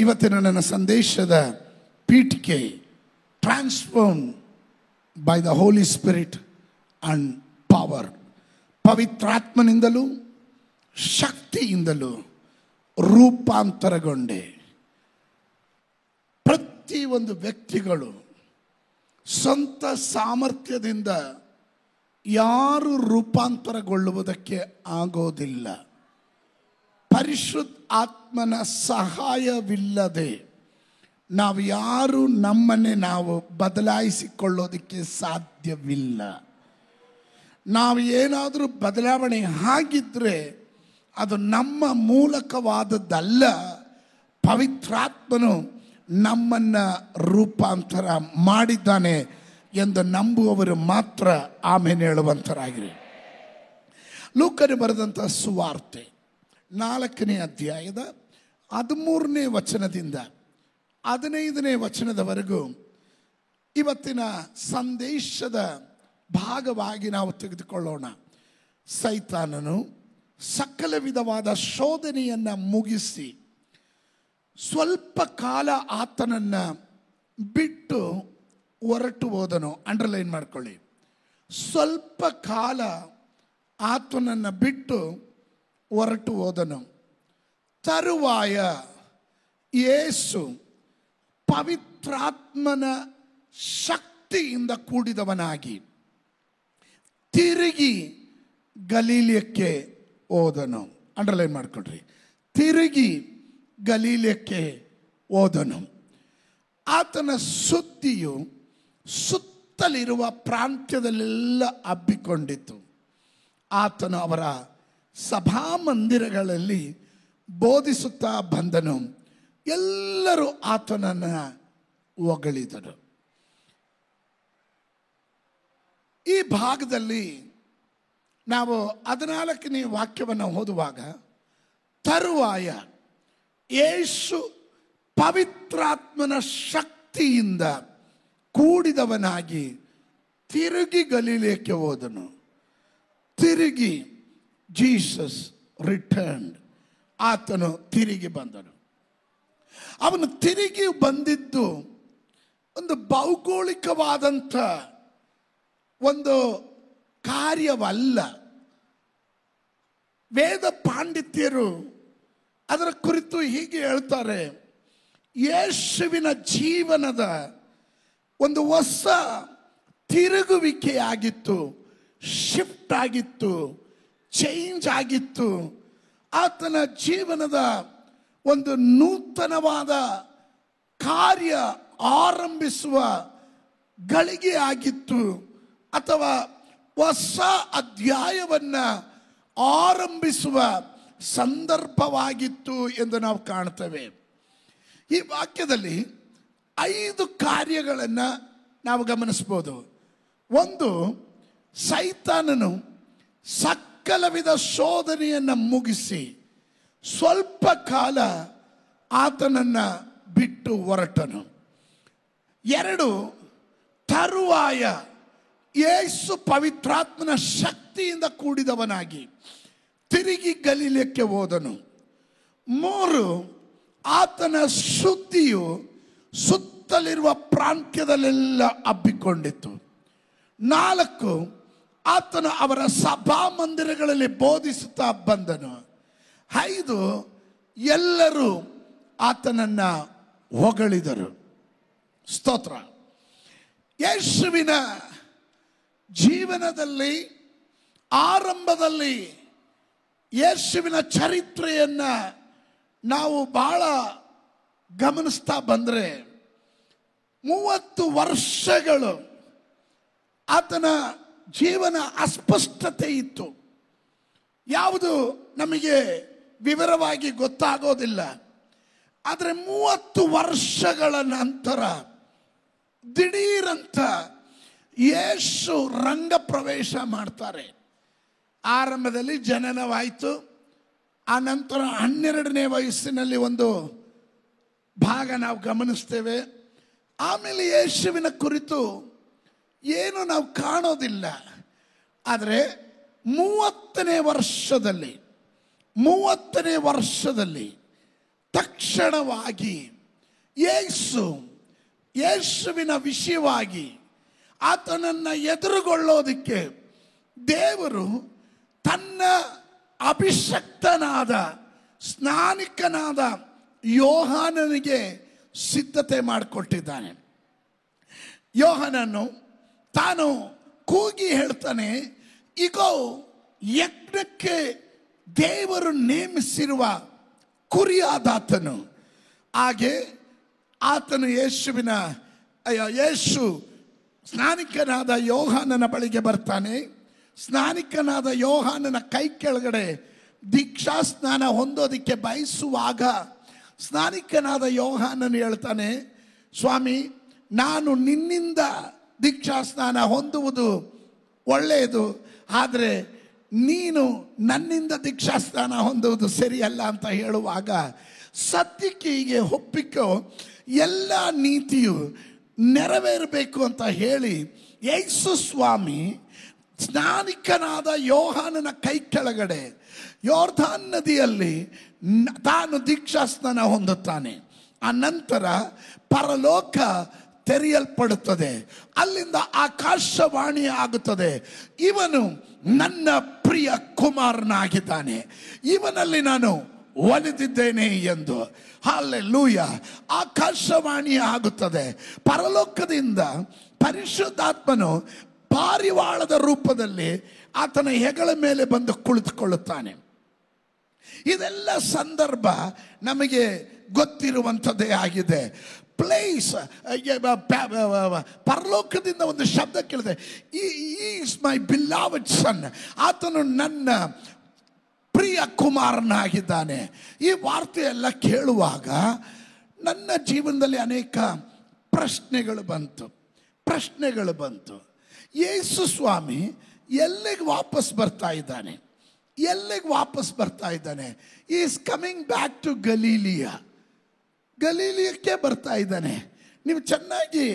ಇವತ್ತಿನ ನನ್ನ ಸಂದೇಶದ ಪೀಠಿಕೆ transform by the holy spirit and power. ಪವಿತ್ರಾತ್ಮನಿಂದಲೂ ಶಕ್ತಿಯಿಂದಲೂ ರೂಪಾಂತರಗೊಂಡೆ. ಪ್ರತಿಯೊಂದು ವ್ಯಕ್ತಿಗಳು ಸ್ವಂತ ಸಾಮರ್ಥ್ಯದಿಂದ ಯಾರು ರೂಪಾಂತರಗೊಳ್ಳುವುದಕ್ಕೆ ಆಗೋದಿಲ್ಲ. ಪರಿಶುದ್ಧ ಆತ್ಮನ ಸಹಾಯವಿಲ್ಲದೆ ನಾವು ಯಾರು ನಮ್ಮನ್ನೇ ನಾವು ಬದಲಾಯಿಸಿಕೊಳ್ಳೋದಕ್ಕೆ ಸಾಧ್ಯವಿಲ್ಲ. ನಾವು ಏನಾದರೂ ಬದಲಾವಣೆ ಆಗಿದ್ದರೆ ಅದು ನಮ್ಮ ಮೂಲಕವಾದದ್ದಲ್ಲ. ಪವಿತ್ರಾತ್ಮನು ನಮ್ಮನ್ನು ರೂಪಾಂತರ ಮಾಡಿದ್ದಾನೆ ಎಂದು ನಂಬುವವರು ಮಾತ್ರ ಆಮೇಲೆ ಹೇಳುವಂತರಾಗಿರಿ. ಲೂಕನು ಬರೆದಂಥ ಸುವಾರ್ತೆ 4ನೇ ಅಧ್ಯಾಯದ 13ನೇ ವಚನದಿಂದ 15ನೇ ವಚನದವರೆಗೂ ಇವತ್ತಿನ ಸಂದೇಶದ ಭಾಗವಾಗಿ ನಾವು ತೆಗೆದುಕೊಳ್ಳೋಣ. ಸೈತಾನನು ಸಕಲ ವಿಧವಾದ ಶೋಧನೆಯನ್ನು ಮುಗಿಸಿ ಸ್ವಲ್ಪ ಕಾಲ ಆತನನ್ನು ಬಿಟ್ಟು ಹೊರಟು ಹೋದನು. ಅಂಡರ್ಲೈನ್ ಮಾಡ್ಕೊಳ್ಳಿ. ಸ್ವಲ್ಪ ಕಾಲ ಆತನನ್ನು ಬಿಟ್ಟು ಹೊರಟು ಹೋದನು. ತರುವಾಯ ಯೇಸು ಪವಿತ್ರಾತ್ಮನ ಶಕ್ತಿಯಿಂದ ಕೂಡಿದವನಾಗಿ ತಿರುಗಿ ಗಲೀಲಕ್ಕೆ ಹೋದನು. ಅಂಡರ್ಲೈನ್ ಮಾಡ್ಕೊಳ್ರಿ. ತಿರುಗಿ ಗಲೀಲಕ್ಕೆ ಹೋದನು. ಆತನ ಸುದ್ದಿಯು ಸುತ್ತಲಿರುವ ಪ್ರಾಂತ್ಯದಲ್ಲೆಲ್ಲ ಹಬ್ಬಿಕೊಂಡಿತು. ಆತನು ಅವರ ಸಭಾಮಂದಿರಗಳಲ್ಲಿ ಬೋಧಿಸುತ್ತಾ ಬಂದನು. ಎಲ್ಲರೂ ಆತನನ್ನು ಹೊಗಳಿದರು. ಈ ಭಾಗದಲ್ಲಿ ನಾವು 14ನೇ ವಾಕ್ಯವನ್ನು ಓದುವಾಗ, ತರುವಾಯ ಯೇಸು ಪವಿತ್ರಾತ್ಮನ ಶಕ್ತಿಯಿಂದ ಕೂಡಿದವನಾಗಿ ತಿರುಗಿ ಗಲೀಲಕ್ಕೆ ಹೋದನು. ತಿರುಗಿ ಜೀಸಸ್ ರಿಟರ್ನ್ಡ್. ಆತನು ತಿರುಗಿ ಬಂದನು. ಅವನು ತಿರುಗಿ ಬಂದಿದ್ದು ಒಂದು ಭೌಗೋಳಿಕವಾದಂಥ ಒಂದು ಕಾರ್ಯವಲ್ಲ. ವೇದ ಪಾಂಡಿತ್ಯರು ಅದರ ಕುರಿತು ಹೀಗೆ ಹೇಳ್ತಾರೆ, ಯೇಸುವಿನ ಜೀವನದ ಒಂದು ಹೊಸ ತಿರುಗುವಿಕೆಯಾಗಿತ್ತು, ಶಿಫ್ಟ್ ಆಗಿತ್ತು, ಚೇಂಜ್ ಆಗಿತ್ತು. ಆತನ ಜೀವನದ ಒಂದು ನೂತನವಾದ ಕಾರ್ಯ ಆರಂಭಿಸುವ ಗಳಿಗೆ ಆಗಿತ್ತು, ಅಥವಾ ಹೊಸ ಅಧ್ಯಾಯವನ್ನು ಆರಂಭಿಸುವ ಸಂದರ್ಭವಾಗಿತ್ತು ಎಂದು ನಾವು ಕಾಣ್ತೇವೆ. ಈ ವಾಕ್ಯದಲ್ಲಿ 5 ಕಾರ್ಯಗಳನ್ನು ನಾವು ಗಮನಿಸ್ಬೋದು. ಒಂದು, ಸೈತಾನನು ಸಕಲ ವಿಧ ಶೋಧನೆಯನ್ನು ಮುಗಿಸಿ ಸ್ವಲ್ಪ ಕಾಲ ಆತನನ್ನು ಬಿಟ್ಟು ಹೊರಟನು. 2, ತರುವಾಯ ಯೇಸು ಪವಿತ್ರಾತ್ಮನ ಶಕ್ತಿಯಿಂದ ಕೂಡಿದವನಾಗಿ ತಿರುಗಿ ಗಲೀಲಕ್ಕೆ ಹೋದನು. 3, ಆತನ ಸುದ್ದಿಯು ಸುತ್ತಲಿರುವ ಪ್ರಾಂತ್ಯದಲ್ಲೆಲ್ಲ ಹಬ್ಬಿಕೊಂಡಿತ್ತು. 4, ಆತನು ಅವರ ಸಭಾಮಂದಿರಗಳಲ್ಲಿ ಬೋಧಿಸುತ್ತಾ ಬಂದನು. 5, ಎಲ್ಲರೂ ಆತನನ್ನು ಹೊಗಳಿದರು. ಸ್ತೋತ್ರ. ಯೇಸುವಿನ ಜೀವನದಲ್ಲಿ ಆರಂಭದಲ್ಲಿ ಯೇಸುವಿನ ಚರಿತ್ರೆಯನ್ನು ನಾವು ಬಹಳ ಗಮನಿಸ್ತಾ ಬಂದರೆ 30 ವರ್ಷಗಳು ಆತನ ಜೀವನ ಅಸ್ಪಷ್ಟತೆ ಇತ್ತು. ಯಾವುದು ನಮಗೆ ವಿವರವಾಗಿ ಗೊತ್ತಾಗೋದಿಲ್ಲ. ಆದರೆ 30 ವರ್ಷಗಳ ನಂತರ ದಿಢೀರಂತ ಯೇಸು ರಂಗ ಪ್ರವೇಶ ಮಾಡ್ತಾರೆ. ಆರಂಭದಲ್ಲಿ ಜನನವಾಯಿತು. ಆ ನಂತರ 12ನೇ ವಯಸ್ಸಿನಲ್ಲಿ ಒಂದು ಭಾಗ ನಾವು ಗಮನಿಸ್ತೇವೆ. ಆಮೇಲೆ ಯೇಸುವಿನ ಕುರಿತು ಏನು ನಾವು ಕಾಣೋದಿಲ್ಲ. ಆದರೆ 30ನೇ ವರ್ಷದಲ್ಲಿ ತಕ್ಷಣವಾಗಿ ಯೇಸುವಿನ ವಿಷಯವಾಗಿ ಆತನನ್ನು ಎದುರುಗೊಳ್ಳೋದಕ್ಕೆ ದೇವರು ತನ್ನ ಅಭಿಷಕ್ತನಾದ ಸ್ನಾನಿಕನಾದ ಯೋಹಾನನಿಗೆ ಸಿದ್ಧತೆ ಮಾಡಿಕೊಟ್ಟಿದ್ದಾನೆ. ಯೋಹಾನನು ತಾನು ಕೂಗಿ ಹೇಳ್ತಾನೆ, ಇಗೋ ಯಜ್ಞಕ್ಕೆ ದೇವರು ನೇಮಿಸಿರುವ ಕುರಿಯಾದಾತನು. ಹಾಗೆ ಆತನು ಯೇಸು ಸ್ನಾನಿಕನಾದ ಯೋಹಾನನ ಬಳಿಗೆ ಬರ್ತಾನೆ. ಸ್ನಾನಿಕನಾದ ಯೋಹಾನನ ಕೈ ಕೆಳಗಡೆ ದೀಕ್ಷಾ ಸ್ನಾನ ಹೊಂದೋದಕ್ಕೆ ಬಯಸುವಾಗ ಸ್ನಾನಿಕನಾದ ಯೋಹಾನನು ಹೇಳ್ತಾನೆ, ಸ್ವಾಮಿ, ನಾನು ನಿನ್ನಿಂದ ದೀಕ್ಷಾ ಸ್ನಾನ ಹೊಂದುವುದು ಒಳ್ಳೆಯದು, ಆದರೆ ನೀನು ನನ್ನಿಂದ ದೀಕ್ಷಾ ಸ್ನಾನ ಹೊಂದುವುದು ಸರಿಯಲ್ಲ ಅಂತ ಹೇಳುವಾಗ, ಸತ್ಯಕ್ಕೆ ಹೀಗೆ ಒಪ್ಪಿಕೋ, ಎಲ್ಲ ನೀತಿಯು ನೆರವೇರಬೇಕು ಅಂತ ಹೇಳಿ ಯೇಸು ಸ್ವಾಮಿ ಸ್ನಾನಿಕನಾದ ಯೋಹಾನನ ಕೈ ಕೆಳಗಡೆ ಯೋರ್ದಾನ್ ನದಿಯಲ್ಲಿ ತಾನು ದೀಕ್ಷಾ ಸ್ನಾನ ಹೊಂದುತ್ತಾನೆ. ಆ ನಂತರ ಪರಲೋಕ ತೆರೆಯಲ್ಪಡುತ್ತದೆ. ಅಲ್ಲಿಂದ ಆಕಾಶವಾಣಿ ಆಗುತ್ತದೆ, ಇವನು ನನ್ನ ಪ್ರಿಯ ಕುಮಾರನಾಗಿದ್ದಾನೆ, ಇವನಲ್ಲಿ ನಾನು ಒಲಿದಿದ್ದೇನೆ ಎಂದು. ಹಲ್ಲೆಲೂಯ. ಆಕಾಶವಾಣಿ ಆಗುತ್ತದೆ. ಪರಲೋಕದಿಂದ ಪರಿಶುದ್ಧಾತ್ಮನು ಪಾರಿವಾಳದ ರೂಪದಲ್ಲಿ ಆತನ ಹೆಗಲ ಮೇಲೆ ಬಂದು ಕುಳಿತುಕೊಳ್ಳುತ್ತಾನೆ. ಇದೆಲ್ಲ ಸಂದರ್ಭ ನಮಗೆ ಗೊತ್ತಿರುವಂಥದ್ದೇ ಆಗಿದೆ. ಪ್ಲೇಸ್, ಪರಲೋಕದಿಂದ ಒಂದು ಶಬ್ದ ಕೇಳಿದೆ, ಈಸ್ ಮೈ ಬಿಲಾವೆಡ್ ಸನ್, ಆತನು ನನ್ನ ಪ್ರಿಯ ಕುಮಾರನಾಗಿದ್ದಾನೆ. ಈ ವಾರ್ತೆಯೆಲ್ಲ ಕೇಳುವಾಗ ನನ್ನ ಜೀವನದಲ್ಲಿ ಅನೇಕ ಪ್ರಶ್ನೆಗಳು ಬಂತು. ಯೇಸು ಸ್ವಾಮಿ ಎಲ್ಲಿಗೆ ವಾಪಸ್ ಬರ್ತಾ ಇದ್ದಾನೆ? ಈಸ್ ಕಮಿಂಗ್ ಬ್ಯಾಕ್ ಟು ಗಲೀಲಿಯಕ್ಕೆ ಬರ್ತಾ ಇದ್ದಾನೆ. ನೀವು ಚೆನ್ನಾಗಿ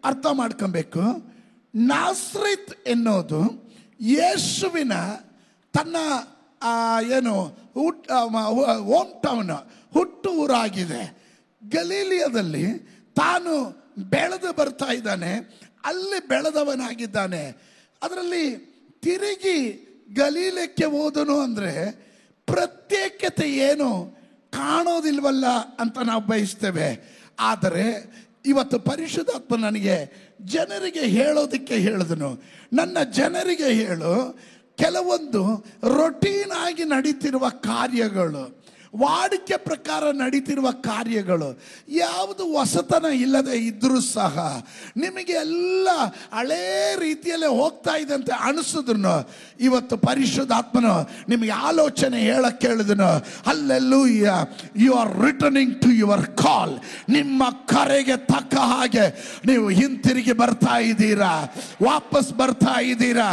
ಅರ್ಥ ಮಾಡ್ಕೊಬೇಕು. ನಾಸ್ರಿತ್ ಎನ್ನೋದು ಯೇಸುವಿನ ತನ್ನ ಹೋಮ್ ಟೌನ್, ಹುಟ್ಟು ಊರಾಗಿದೆ. ಗಲೀಲಿಯದಲ್ಲಿ ತಾನು ಬೆಳೆದು ಬರ್ತಾ ಇದ್ದಾನೆ, ಅಲ್ಲಿ ಬೆಳೆದವನಾಗಿದ್ದಾನೆ. ಅದರಲ್ಲಿ ತಿರುಗಿ ಗಲೀಲಕ್ಕೆ ಹೋದನು ಅಂದರೆ ಪ್ರತ್ಯೇಕತೆ ಏನು ಕಾಣೋದಿಲ್ವಲ್ಲ ಅಂತ ನಾವು ಬಯಸ್ತೇವೆ. ಆದರೆ ಇವತ್ತು ಪರಿಶುದ್ಧಾತ್ಮ ನನಗೆ ಜನರಿಗೆ ಹೇಳೋದಕ್ಕೆ ಹೇಳಿದನು, ನನ್ನ ಜನರಿಗೆ ಹೇಳು, ಕೆಲವೊಂದು ರೊಟೀನ್ ಆಗಿ ನಡೀತಿರುವ ಕಾರ್ಯಗಳು, ವಾಡಿಕೆ ಪ್ರಕಾರ ನಡೀತಿರುವ ಕಾರ್ಯಗಳು, ಯಾವುದು ಹೊಸತನ ಇಲ್ಲದೆ ಇದ್ರೂ ಸಹ ನಿಮಗೆ ಎಲ್ಲ ಹಳೇ ರೀತಿಯಲ್ಲೇ ಹೋಗ್ತಾ ಇದೆ ಅಂತ ಅನಿಸಿದ್ರು ಇವತ್ತು ಪರಿಶುದ್ಧಾತ್ಮನು ನಿಮಗೆ ಆಲೋಚನೆ ಹೇಳಕ್ಕೆ ಹೇಳಿದನು. Hallelujah. You are returning to your call. ನಿಮ್ಮ ಕರೆಗೆ ತಕ್ಕ ಹಾಗೆ ನೀವು ಹಿಂತಿರುಗಿ ಬರ್ತಾ ಇದ್ದೀರಾ, ವಾಪಸ್ ಬರ್ತಾ ಇದ್ದೀರಾ.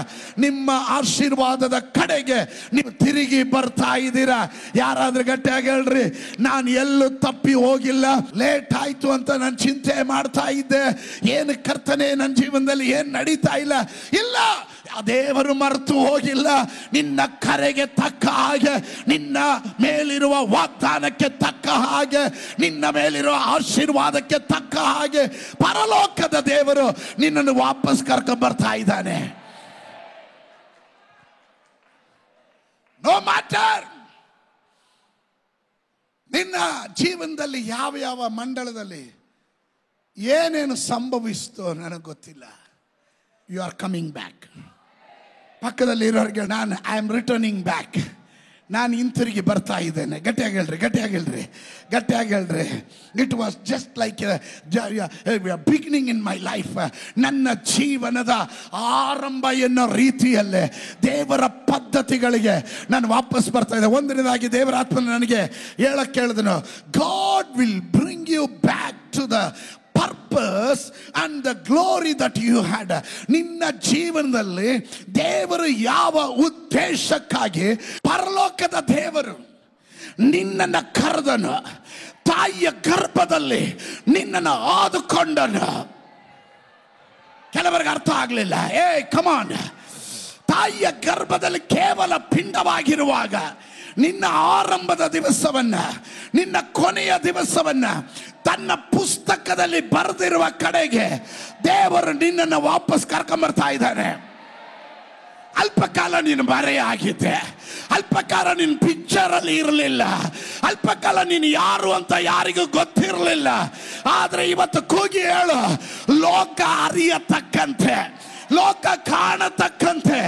ನಿಮ್ಮ ಆಶೀರ್ವಾದದ ಕಡೆಗೆ ನೀವು ತಿರುಗಿ ಬರ್ತಾ ಇದ್ದೀರಾ. ಯಾರಾದ್ರೂ ಗಟ್ಟಿ ಹೇಳ್ರಿ, ನಾನು ಎಲ್ಲೂ ತಪ್ಪಿ ಹೋಗಿಲ್ಲ, ಲೇಟ್ ಆಯ್ತು ಅಂತ ನಾನು ಚಿಂತೆ ಮಾಡ್ತಾ ಇದ್ದೆ, ಏನು ಕರ್ತನೆ ನನ್ನ ಜೀವನದಲ್ಲಿ ಏನು ನಡೀತಾ ಇಲ್ಲ. ದೇವರು ಮರೆತು ಹೋಗಿಲ್ಲ. ನಿನ್ನ ಕರೆಗೆ ತಕ್ಕ ಹಾಗೆ, ನಿನ್ನ ಮೇಲಿರುವ ವಾಗ್ದಾನಕ್ಕೆ ತಕ್ಕ ಹಾಗೆ, ನಿನ್ನ ಮೇಲಿರುವ ಆಶೀರ್ವಾದಕ್ಕೆ ತಕ್ಕ ಹಾಗೆ ಪರಲೋಕದ ದೇವರು ನಿನ್ನನ್ನು ವಾಪಸ್ ಕರ್ಕೊಂಡು ಬರ್ತಾ ಇದ್ದಾನೆ. ನೋ ಮ್ಯಾಟರ್ ನಿನ್ನ ಜೀವನದಲ್ಲಿ ಯಾವ ಮಂಡಳದಲ್ಲಿ ಏನೇನು ಸಂಭವಿಸ್ತೋ ನನಗೆ ಗೊತ್ತಿಲ್ಲ. You are coming back. ಪಕ್ಕದಲ್ಲಿ ಇರೋರಿಗೆ ಐ ಆಮ್ ರಿಟರ್ನಿಂಗ್ ಬ್ಯಾಕ್, ನಾನು ಹಿಂತಿರುಗಿ ಬರ್ತಾ ಇದ್ದೇನೆ. ಗಟ್ಟಿಯಾಗಿ ಹೇಳ್ರಿ. It was just like beginning in my life. ನನ್ನ ಜೀವನದ ಆರಂಭ ಎನ್ನೋ ರೀತಿಯಲ್ಲೇ ದೇವರ ಪದ್ಧತಿಗಳಿಗೆ ನಾನು ವಾಪಸ್ ಬರ್ತಾ ಇದ್ದೆ. ಒಂದನೇದಾಗಿ ದೇವರ ಆತ್ಮ ನನಗೆ ಹೇಳಕ್ಕೆ ಹೇಳಿದನು, God will bring you back to the purpose and the glory that you had. ನಿನ್ನ ಜೀವನದಲ್ಲಿ ದೇವರು ಯಾವ ಉದ್ದೇಶಕ್ಕಾಗಿ ಪರಲೋಕದ ದೇವರು ನಿನ್ನನ್ನು ಕರೆದನು, ತಾಯಿಯ ಗರ್ಭದಲ್ಲಿ ನಿನ್ನನ್ನು ಆದುಕೊಂಡನು. ಕೆಲವರಿಗೆ ಅರ್ಥ ಆಗಲಿಲ್ಲ. ಕಮಾನ್, ತಾಯಿಯ ಗರ್ಭದಲ್ಲಿ ಕೇವಲ ಪಿಂಡವಾಗಿರುವಾಗ ನಿನ್ನ ಆರಂಭದ ದಿವಸವನ್ನ, ನಿನ್ನ ಕೊನೆಯ ದಿವಸವನ್ನ ತನ್ನ ಪುಸ್ತಕದಲ್ಲಿ ಬರೆದಿರುವ ಕಡೆಗೆ ದೇವರು ನಿನ್ನನ್ನು ವಾಪಸ್ ಕರ್ಕೊಂಬರ್ತಾ ಇದ್ದಾನೆ. ಅಲ್ಪ ಕಾಲ ನೀನು ಮರೆಯಾಗಿದ್ದೆ, ಅಲ್ಪ ಕಾಲ ನೀನು ಪಿಕ್ಚರ್ ಅಲ್ಲಿ ಇರಲಿಲ್ಲ, ಅಲ್ಪ ಕಾಲ ನೀನು ಯಾರು ಅಂತ ಯಾರಿಗೂ ಗೊತ್ತಿರಲಿಲ್ಲ. ಆದ್ರೆ ಇವತ್ತು ಕೂಗಿ ಹೇಳು, ಲೋಕ ಅರಿಯತಕ್ಕಂತೆ, ಲೋಕ ಕಾಣತಕ್ಕಂತೆ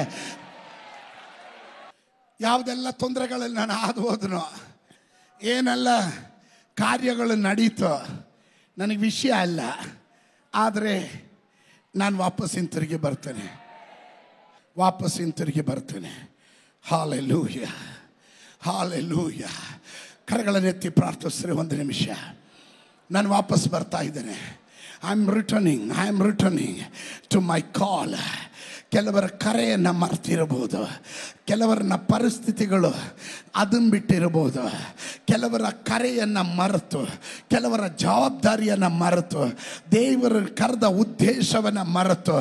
ಯಾವುದೆಲ್ಲ ತೊಂದರೆಗಳಲ್ಲಿ ನಾನು ಹಾದು ಹೋದನೋ, ಏನೆಲ್ಲ ಕಾರ್ಯಗಳು ನಡೀತೋ ನನಗೆ ವಿಷಯ ಅಲ್ಲ. ಆದರೆ ನಾನು ವಾಪಸ್ ಹಿಂತಿರುಗಿ ಬರ್ತೇನೆ, ವಾಪಸ್ ಹಿಂತಿರುಗಿ ಬರ್ತೇನೆ. Hallelujah, hallelujah. ಕರಗಳನ್ನೆತ್ತಿ ಪ್ರಾರ್ಥಿಸ್ರೆ ಒಂದು ನಿಮಿಷ. ನಾನು ವಾಪಸ್ ಬರ್ತಾ ಇದ್ದೇನೆ. I am returning to my call. ಕೆಲವರ ಕರೆಯನ್ನು ಮರ್ತಿರಬಹುದು, ಕೆಲವರನ್ನ ಪರಿಸ್ಥಿತಿಗಳು ಅದನ್ನು ಬಿಟ್ಟಿರಬಹುದು, ಕೆಲವರ ಕರೆಯನ್ನು ಮರೆತು, ಕೆಲವರ ಜವಾಬ್ದಾರಿಯನ್ನು ಮರೆತು, ದೇವರು ಕರೆದ ಉದ್ದೇಶವನ್ನು ಮರೆತು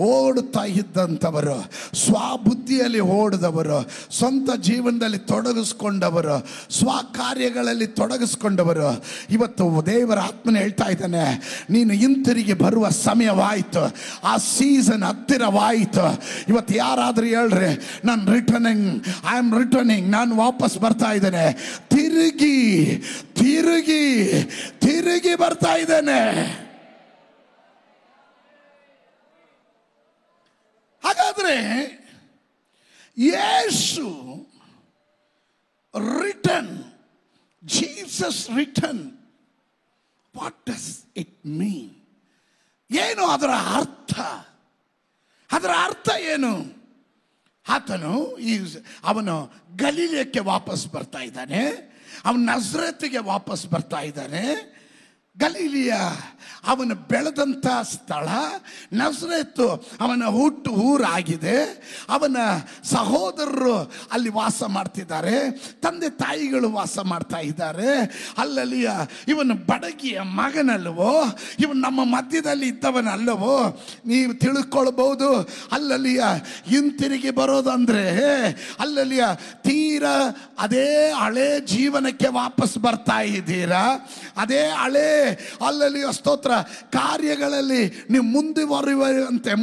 ಓಡುತ್ತಾ ಇದ್ದಂಥವರು, ಸ್ವಬುದ್ಧಿಯಲ್ಲಿ ಓಡಿದವರು, ಸ್ವಂತ ಜೀವನದಲ್ಲಿ ತೊಡಗಿಸ್ಕೊಂಡವರು, ಸ್ವಕಾರ್ಯಗಳಲ್ಲಿ ತೊಡಗಿಸ್ಕೊಂಡವರು, ಇವತ್ತು ದೇವರ ಆತ್ಮನ ಹೇಳ್ತಾ ಇದ್ದಾನೆ, ನೀನು ಹಿಂತಿರುಗಿ ಬರುವ ಸಮಯವಾಯಿತು, ಆ ಸೀಸನ್ ಹತ್ತಿರವಾಯಿತು. ಇವತ್ತು ಯಾರಾದ್ರೂ ಹೇಳ್ರಿ, ಐ ಆಮ್ ರಿಟರ್ನಿಂಗ್, ನಾನು ವಾಪಸ್ ಬರ್ತಾ ಇದ್ದೇನೆ, ತಿರುಗಿ ತಿರುಗಿ ತಿರುಗಿ ಬರ್ತಾ ಇದ್ದೇನೆ. ಹಾಗಾದ್ರೆ Yesu return, Jesus return, what does it mean? ಏನು ಅದರ ಅರ್ಥ? ಅದರ ಅರ್ಥ ಏನು? ಅವನು ಗಲೀಲಕ್ಕೆ ವಾಪಸ್ ಬರ್ತಾ ಇದ್ದಾನೆ, ಅವನು ನಜರೇತಿಗೆ ವಾಪಸ್ ಬರ್ತಾ ಇದ್ದಾನೆ. ಗಲೀಲಿಯ ಅವನು ಬೆಳೆದಂಥ ಸ್ಥಳ, ನಜರೇತು ಅವನ ಹುಟ್ಟು ಊರಾಗಿದೆ. ಅವನ ಸಹೋದರರು ಅಲ್ಲಿ ವಾಸ ಮಾಡ್ತಿದ್ದಾರೆ, ತಂದೆ ತಾಯಿಗಳು ವಾಸ ಮಾಡ್ತಾ ಇದ್ದಾರೆ. ಅಲ್ಲಲ್ಲಿಯ ಇವನು ಬಡಗಿಯ ಮಗನಲ್ಲವೋ, ಇವನು ನಮ್ಮ ಮಧ್ಯದಲ್ಲಿ ಇದ್ದವನಲ್ಲವೋ ನೀವು ತಿಳ್ಕೊಳ್ಬಹುದು. ಅಲ್ಲಲ್ಲಿಯ ಹಿಂತಿರುಗಿ ಬರೋದಂದ್ರೆ ಅಲ್ಲಲ್ಲಿಯ ತೀರ ಅದೇ ಹಳೆ ಜೀವನಕ್ಕೆ ವಾಪಸ್ ಬರ್ತಾ ಇದ್ದೀರಾ, ಅದೇ ಹಳೆ ಅಲ್ಲಲ್ಲಿಯ ಸ್ತೋತ್ರ ಕಾರ್ಯಗಳಲ್ಲಿ ನೀವು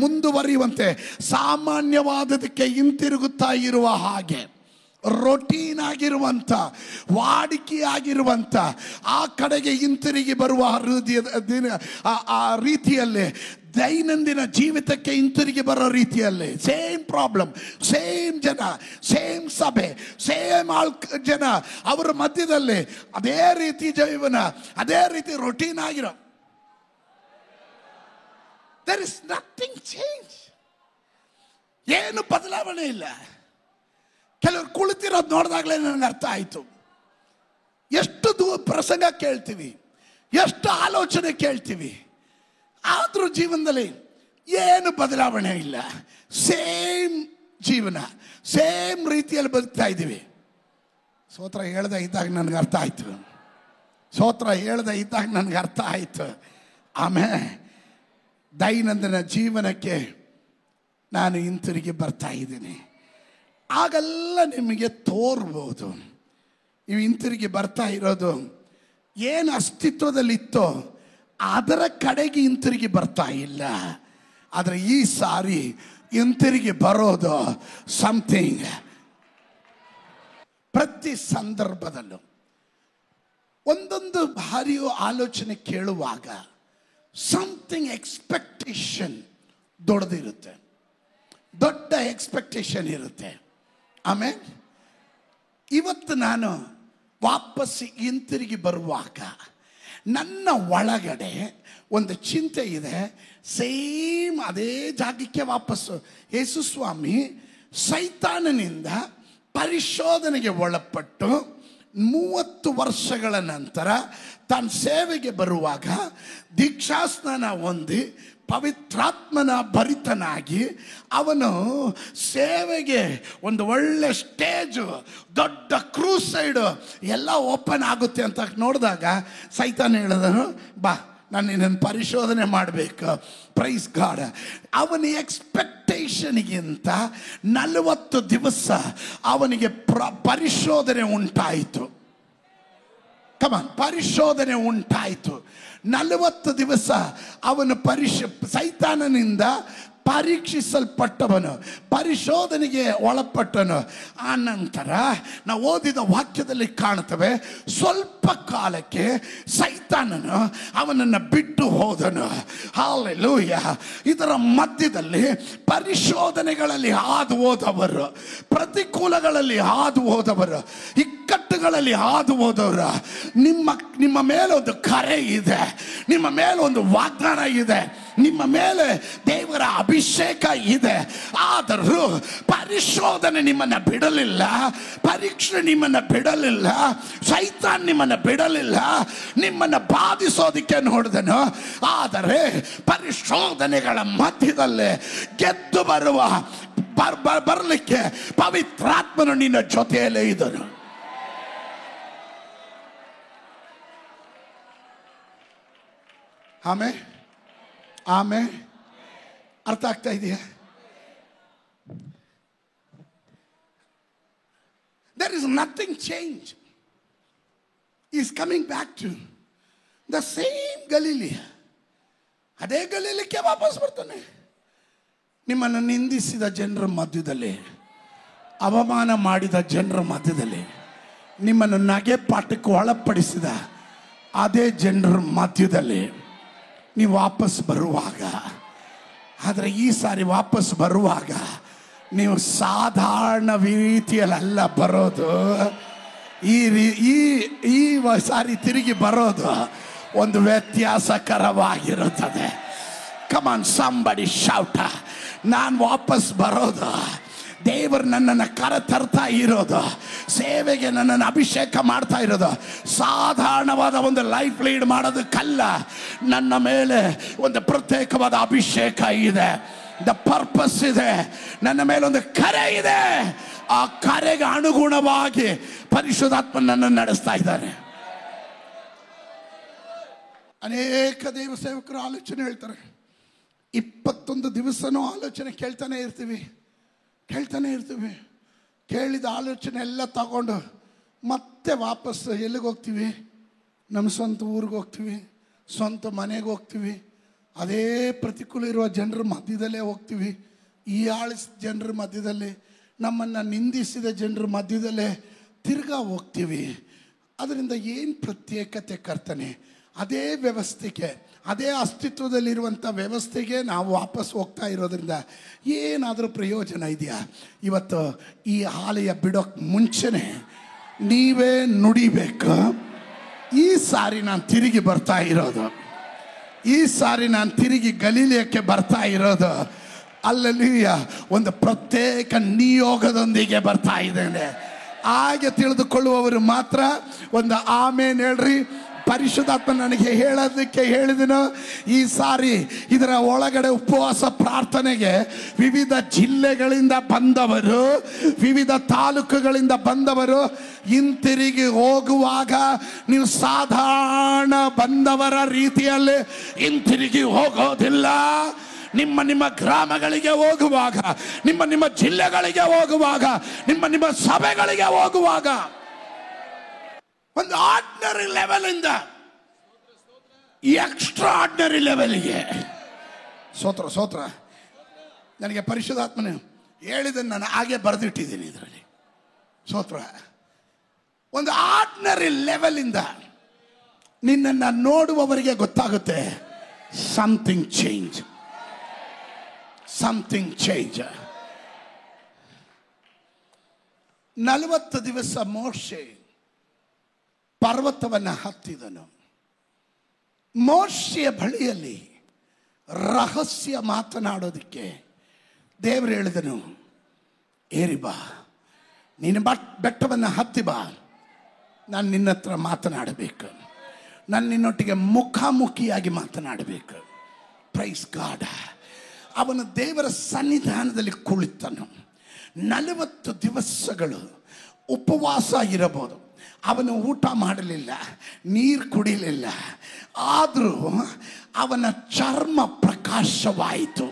ಮುಂದುವರಿಯುವಂತೆ ಸಾಮಾನ್ಯವಾದದಕ್ಕೆ ಹಿಂತಿರುಗುತ್ತಾ ಇರುವ ಹಾಗೆ, ರೊಟೀನ್ ಆಗಿರುವಂಥ, ವಾಡಿಕೆಯಾಗಿರುವಂಥ ಆ ಕಡೆಗೆ ಹಿಂತಿರುಗಿ ಬರುವ ಆ ರೀತಿಯಲ್ಲಿ, ದೈನಂದಿನ ಜೀವಿತಕ್ಕೆ ಹಿಂತಿರುಗಿ ಬರೋ ರೀತಿಯಲ್ಲಿ, ಸೇಮ್ ಪ್ರಾಬ್ಲಮ್, ಸೇಮ್ ಜನ, ಸೇಮ್ ಸಭೆ, ಸೇಮ್ ಜನ, ಅವರ ಮಧ್ಯದಲ್ಲಿ ಅದೇ ರೀತಿ ಜೀವನ, ಅದೇ ರೀತಿ ರೊಟೀನ್ ಆಗಿರೋ, there is nothing change. ಏನು ಬದಲಾವಣೆ ಇಲ್ಲ. ಕೆಲವರು ಕುಳಿತಿರೋದು ನೋಡಿದಾಗಲೇ ನನಗೆ ಅರ್ಥ ಆಯಿತು. ಎಷ್ಟು ಪ್ರಸಂಗ ಕೇಳ್ತೀವಿ, ಎಷ್ಟು ಆಲೋಚನೆ ಕೇಳ್ತೀವಿ, ಆದರೂ ಜೀವನದಲ್ಲಿ ಏನು ಬದಲಾವಣೆ ಇಲ್ಲ. ಸೇಮ್ ಜೀವನ, ಸೇಮ್ ರೀತಿಯಲ್ಲಿ ಬದುಕ್ತಾ ಇದ್ದೀವಿ. ಸ್ತೋತ್ರ ಹೇಳ್ದೆ ಇದ್ದಾಗ ನನಗೆ ಅರ್ಥ ಆಯಿತು, ಸ್ತೋತ್ರ ಹೇಳ್ದೆ ಇದ್ದಾಗ ನನಗೆ ಅರ್ಥ ಆಯಿತು. ಆಮೇಲೆ ದೈನಂದಿನ ಜೀವನಕ್ಕೆ ನಾನು ಹಿಂತಿರುಗಿ ಬರ್ತಾ ಇದ್ದೀನಿ. ಆಗೆಲ್ಲ ನಿಮಗೆ ತೋರ್ಬೋದು ನೀವು ಹಿಂತಿರುಗಿ ಬರ್ತಾ ಇರೋದು ಏನು ಅಸ್ತಿತ್ವದಲ್ಲಿತ್ತೋ ಅದರ ಕಡೆಗೆ ಹಿಂತಿರುಗಿ ಬರ್ತಾ ಇಲ್ಲ. ಆದರೆ ಈ ಸಾರಿ ಹಿಂತಿರುಗಿ ಬರೋದು ಸಮಥಿಂಗ್. ಪ್ರತಿ ಸಂದರ್ಭದಲ್ಲೂ ಒಂದೊಂದು ಬಾರಿಯೂ ಆಲೋಚನೆ ಕೇಳುವಾಗ ಸಮಥಿಂಗ್ ಎಕ್ಸ್ಪೆಕ್ಟೇಷನ್ ದೊಡ್ಡದಿರುತ್ತೆ, ದೊಡ್ಡ ಎಕ್ಸ್ಪೆಕ್ಟೇಷನ್ ಇರುತ್ತೆ. ಆಮೇಲೆ ಇವತ್ತು ನಾನು ವಾಪಸ್ ಹಿಂತಿರುಗಿ ಬರುವಾಗ ನನ್ನ ಒಳಗಡೆ ಒಂದು ಚಿಂತೆ ಇದೆ. ಸೇಮ್ ಅದೇ ಜಾಗಕ್ಕೆ ವಾಪಸ್ಸು ಯೇಸು ಸ್ವಾಮಿ ಸೈತಾನನಿಂದ ಪರಿಶೋಧನೆಗೆ ಒಳಪಟ್ಟು 30 ವರ್ಷಗಳ ನಂತರ ತನ್ನ ಸೇವೆಗೆ ಬರುವಾಗ ದೀಕ್ಷಾಸ್ನಾನ ಹೊಂದಿ ಪವಿತ್ರಾತ್ಮನ ಭರಿತನಾಗಿ ಅವನು ಸೇವೆಗೆ ಒಂದು ಒಳ್ಳೆ ಸ್ಟೇಜು, ದೊಡ್ಡ ಕ್ರೂಸೈಡು ಎಲ್ಲ ಓಪನ್ ಆಗುತ್ತೆ ಅಂತ ನೋಡಿದಾಗ ಸೈತಾನ ಹೇಳಿದನು, ಬಾ ನಾನು ನಿನ್ನನ್ನು ಪರಿಶೋಧನೆ ಮಾಡಬೇಕು. Praise God. ಅವನ ಎಕ್ಸ್ಪೆಕ್ಟೇಷನ್ಗಿಂತ 40 ದಿವಸ ಅವನಿಗೆ ಪರಿಶೋಧನೆ ಉಂಟಾಯಿತು. ಕಮಾನ್, ಪರಿಶೋಧನೆ ಉಂಟಾಯಿತು. 40 ದಿವಸ ಅವನು ಸೈತಾನನಿಂದ ಪರೀಕ್ಷಿಸಲ್ಪಟ್ಟವನು, ಪರಿಶೋಧನೆಗೆ ಒಳಪಟ್ಟನು. ಆ ನಂತರ ನಾವು ಓದಿದ ವಾಕ್ಯದಲ್ಲಿ ಕಾಣುತ್ತವೆ, ಸ್ವಲ್ಪ ಕಾಲಕ್ಕೆ ಸೈತಾನನು ಅವನನ್ನು ಬಿಟ್ಟು ಹೋದನು. ಹಲ್ಲೆಲೂಯಾ. ಇದರ ಮಧ್ಯದಲ್ಲಿ ಪರಿಶೋಧನೆಗಳಲ್ಲಿ ಹಾದು ಹೋದವರು, ಪ್ರತಿಕೂಲಗಳಲ್ಲಿ ಹಾದು ಹೋದವರು, ಇಕ್ಕಟ್ಟುಗಳಲ್ಲಿ ಹಾದು ಹೋದವರು, ನಿಮ್ಮ ಮೇಲೆ ಒಂದು ಕರೆ ಇದೆ, ನಿಮ್ಮ ಮೇಲೆ ಒಂದು ವಾಗ್ದಾನ ಇದೆ, ನಿಮ್ಮ ಮೇಲೆ ದೇವರ ಅಭಿಷೇಕ ಇದೆ. ಆದರೂ ಪರಿಶೋಧನೆ ನಿಮ್ಮನ್ನು ಬಿಡಲಿಲ್ಲ, ಪರೀಕ್ಷೆ ನಿಮ್ಮನ್ನು ಬಿಡಲಿಲ್ಲ, ಸೈತಾನ್ ನಿಮ್ಮನ್ನು ಬಿಡಲಿಲ್ಲ, ನಿಮ್ಮನ್ನು ಬಾಧಿಸೋದಕ್ಕೆ ನೋಡಿದನು. ಆದರೆ ಪರಿಶೋಧನೆಗಳ ಮಧ್ಯದಲ್ಲೇ ಗೆದ್ದು ಬರಲಿಕ್ಕೆ ಪವಿತ್ರಾತ್ಮನು ನಿನ್ನ ಜೊತೆಯಲ್ಲೇ ಇದ್ದನು. ಆಮೇಲೆ ಅರ್ಥ ಆಗ್ತಾ ಇದೆಯಾ? There is nothing change. He is coming back to the same Galilee. ಅದೇ ಗಲೀಲಿಕ್ಕೆ ವಾಪಸ್ ಬರ್ತಾನೆ. ನಿಮ್ಮನ್ನು ನಿಂದಿಸಿದ ಜನರ ಮಧ್ಯದಲ್ಲಿ, ಅವಮಾನ ಮಾಡಿದ ಜನರ ಮಧ್ಯದಲ್ಲಿ, ನಿಮ್ಮನ್ನು ನಗೆ ಪಾಠಕ್ಕೆ ಒಳಪಡಿಸಿದ ಅದೇ ಜನರ ಮಧ್ಯದಲ್ಲಿ ನೀವು ವಾಪಸ್ ಬರುವಾಗ, ಆದರೆ ಈ ಸಾರಿ ವಾಪಸ್ ಬರುವಾಗ ನೀವು ಸಾಧಾರಣ ರೀತಿಯಲ್ಲ ಬರೋದು. ಈ ಸಾರಿ ತಿರುಗಿ ಬರೋದು ಒಂದು ವ್ಯತ್ಯಾಸಕರವಾಗಿರುತ್ತದೆ. ಕಮಾನ್ ಸಂಬಡಿ ಶೌಟ. ನಾನು ವಾಪಸ್ ಬರೋದು, ದೇವರು ನನ್ನನ್ನು ಕರೆ ತರ್ತಾ ಇರೋದು, ಸೇವೆಗೆ ನನ್ನನ್ನು ಅಭಿಷೇಕ ಮಾಡ್ತಾ ಇರೋದು ಸಾಧಾರಣವಾದ ಒಂದು ಲೈಫ್ ಲೀಡ್ ಮಾಡೋದಕ್ಕಲ್ಲ. ನನ್ನ ಮೇಲೆ ಒಂದು ಪ್ರತ್ಯೇಕವಾದ ಅಭಿಷೇಕ ಇದೆ, ದ ಪರ್ಪಸ್ ಇದೆ, ನನ್ನ ಮೇಲೆ ಒಂದು ಕರೆ ಇದೆ. ಆ ಕರೆಗೆ ಅನುಗುಣವಾಗಿ ಪರಿಶುದ್ಧಾತ್ಮ ನನ್ನನ್ನು ನಡೆಸ್ತಾ ಇದ್ದಾನೆ. ಅನೇಕ ದೇವ ಸೇವಕರು ಆಲೋಚನೆ ಹೇಳ್ತಾರೆ, 21 ದಿವಸನೂ ಆಲೋಚನೆ ಕೇಳ್ತಾನೆ ಇರ್ತೀವಿ. ಕೇಳಿದ ಆಲೋಚನೆ ಎಲ್ಲ ತಗೊಂಡು ಮತ್ತೆ ವಾಪಸ್ ಎಲ್ಲಿಗೆ ಹೋಗ್ತೀವಿ? ನಮ್ಮ ಸ್ವಂತ ಊರಿಗೆ ಹೋಗ್ತೀವಿ, ಸ್ವಂತ ಮನೆಗೆ ಹೋಗ್ತೀವಿ, ಅದೇ ಪ್ರತಿಕೂಲ ಇರುವ ಜನರ ಮಧ್ಯದಲ್ಲೇ ಹೋಗ್ತೀವಿ, ಈ ಆಳಿಸಿದ ಜನರ ಮಧ್ಯದಲ್ಲೇ, ನಮ್ಮನ್ನು ನಿಂದಿಸಿದ ಜನರ ಮಧ್ಯದಲ್ಲೇ ತಿರ್ಗಾ ಹೋಗ್ತೀವಿ. ಅದರಿಂದ ಏನು ಪ್ರತ್ಯೇಕತೆ ಕರ್ತನೆ? ಅದೇ ವ್ಯವಸ್ಥೆಗೆ, ಅದೇ ಅಸ್ತಿತ್ವದಲ್ಲಿರುವಂಥ ವ್ಯವಸ್ಥೆಗೆ ನಾವು ವಾಪಸ್ ಹೋಗ್ತಾ ಇರೋದ್ರಿಂದ ಏನಾದರೂ ಪ್ರಯೋಜನ ಇದೆಯಾ? ಇವತ್ತು ಈ ಆಲಯ ಬಿಡೋಕ್ಕೆ ಮುಂಚೆನೇ ನೀವೇ ನುಡಿಬೇಕು, ಈ ಸಾರಿ ನಾನು ತಿರುಗಿ ಬರ್ತಾ ಇರೋದು, ಈ ಸಾರಿ ನಾನು ತಿರುಗಿ ಗಲೀಲಿಯಕ್ಕೆ ಬರ್ತಾ ಇರೋದು, ಅಲ್ಲಲ್ಲಿಯ ಒಂದು ಪ್ರತ್ಯೇಕ ನಿಯೋಗದೊಂದಿಗೆ ಬರ್ತಾ ಇದ್ದೇನೆ. ಹಾಗೆ ತಿಳಿದುಕೊಳ್ಳುವವರು ಮಾತ್ರ ಒಂದು ಆಮೇನ್ ಹೇಳ್ರಿ. ಪರಿಶುದ್ಧಾತ್ಮ ನನಗೆ ಹೇಳೋದಕ್ಕೆ ಹೇಳಿದನು, ಈ ಸಾರಿ ಇದರ ಒಳಗಡೆ ಉಪವಾಸ ಪ್ರಾರ್ಥನೆಗೆ ವಿವಿಧ ಜಿಲ್ಲೆಗಳಿಂದ ಬಂದವರು, ವಿವಿಧ ತಾಲೂಕುಗಳಿಂದ ಬಂದವರು ಹಿಂತಿರುಗಿ ಹೋಗುವಾಗ ನೀವು ಸಾಧಾರಣ ಬಂದವರ ರೀತಿಯಲ್ಲಿ ಹಿಂತಿರುಗಿ ಹೋಗೋದಿಲ್ಲ. ನಿಮ್ಮ ಗ್ರಾಮಗಳಿಗೆ ಹೋಗುವಾಗ, ನಿಮ್ಮ ಜಿಲ್ಲೆಗಳಿಗೆ ಹೋಗುವಾಗ, ನಿಮ್ಮ ಸಭೆಗಳಿಗೆ ಹೋಗುವಾಗ ಒಂದು ಆರ್ಡಿನರಿ ಲೆವೆಲ್ ಇಂದ ಎಕ್ಸ್ಟ್ರಾ ಆರ್ಡಿನರಿ ಲೆವೆಲ್ಗೆ ಸ್ತೋತ್ರ. ನನಗೆ ಪರಿಶುದ್ಧಾತ್ಮನು ಹೇಳಿದ್ದನ್ನು ನಾನು ಹಾಗೆ ಬರೆದಿಟ್ಟಿದ್ದೀನಿ ಇದರಲ್ಲಿ. ಸ್ತೋತ್ರ. ಒಂದು ಆರ್ಡಿನರಿ ಲೆವೆಲ್ ಇಂದ ನಿನ್ನನ್ನು ನೋಡುವವರಿಗೆ ಗೊತ್ತಾಗುತ್ತೆ ಸಮಥಿಂಗ್ ಚೇಂಜ್. 40 ದಿವಸ ಮೋಶೆ ಪರ್ವತವನ್ನು ಹತ್ತಿದನು. ಮೋಶೆಯ ಬಳಿಯಲ್ಲಿ ರಹಸ್ಯ ಮಾತನಾಡೋದಕ್ಕೆ ದೇವರು ಹೇಳಿದನು, ಏರಿ ಬಾ, ನೀನು ಬೆಟ್ಟವನ್ನು ಹತ್ತಿ ಬಾ, ನಾನು ನಿನ್ನ ಹತ್ರ ಮಾತನಾಡಬೇಕು, ನಾನು ನಿನ್ನೊಟ್ಟಿಗೆ ಮುಖಾಮುಖಿಯಾಗಿ ಮಾತನಾಡಬೇಕು. Praise God. ಅವನು ದೇವರ ಸನ್ನಿಧಾನದಲ್ಲಿ ಕುಳಿತನು. 40 ದಿವಸಗಳು ಉಪವಾಸ ಇರಬಹುದು. ಅವನು ಊಟ ಮಾಡಲಿಲ್ಲ, ನೀರು ಕುಡಿಲಿಲ್ಲ. ಆದರೂ ಅವನ ಚರ್ಮ ಪ್ರಕಾಶವಾಯಿತು.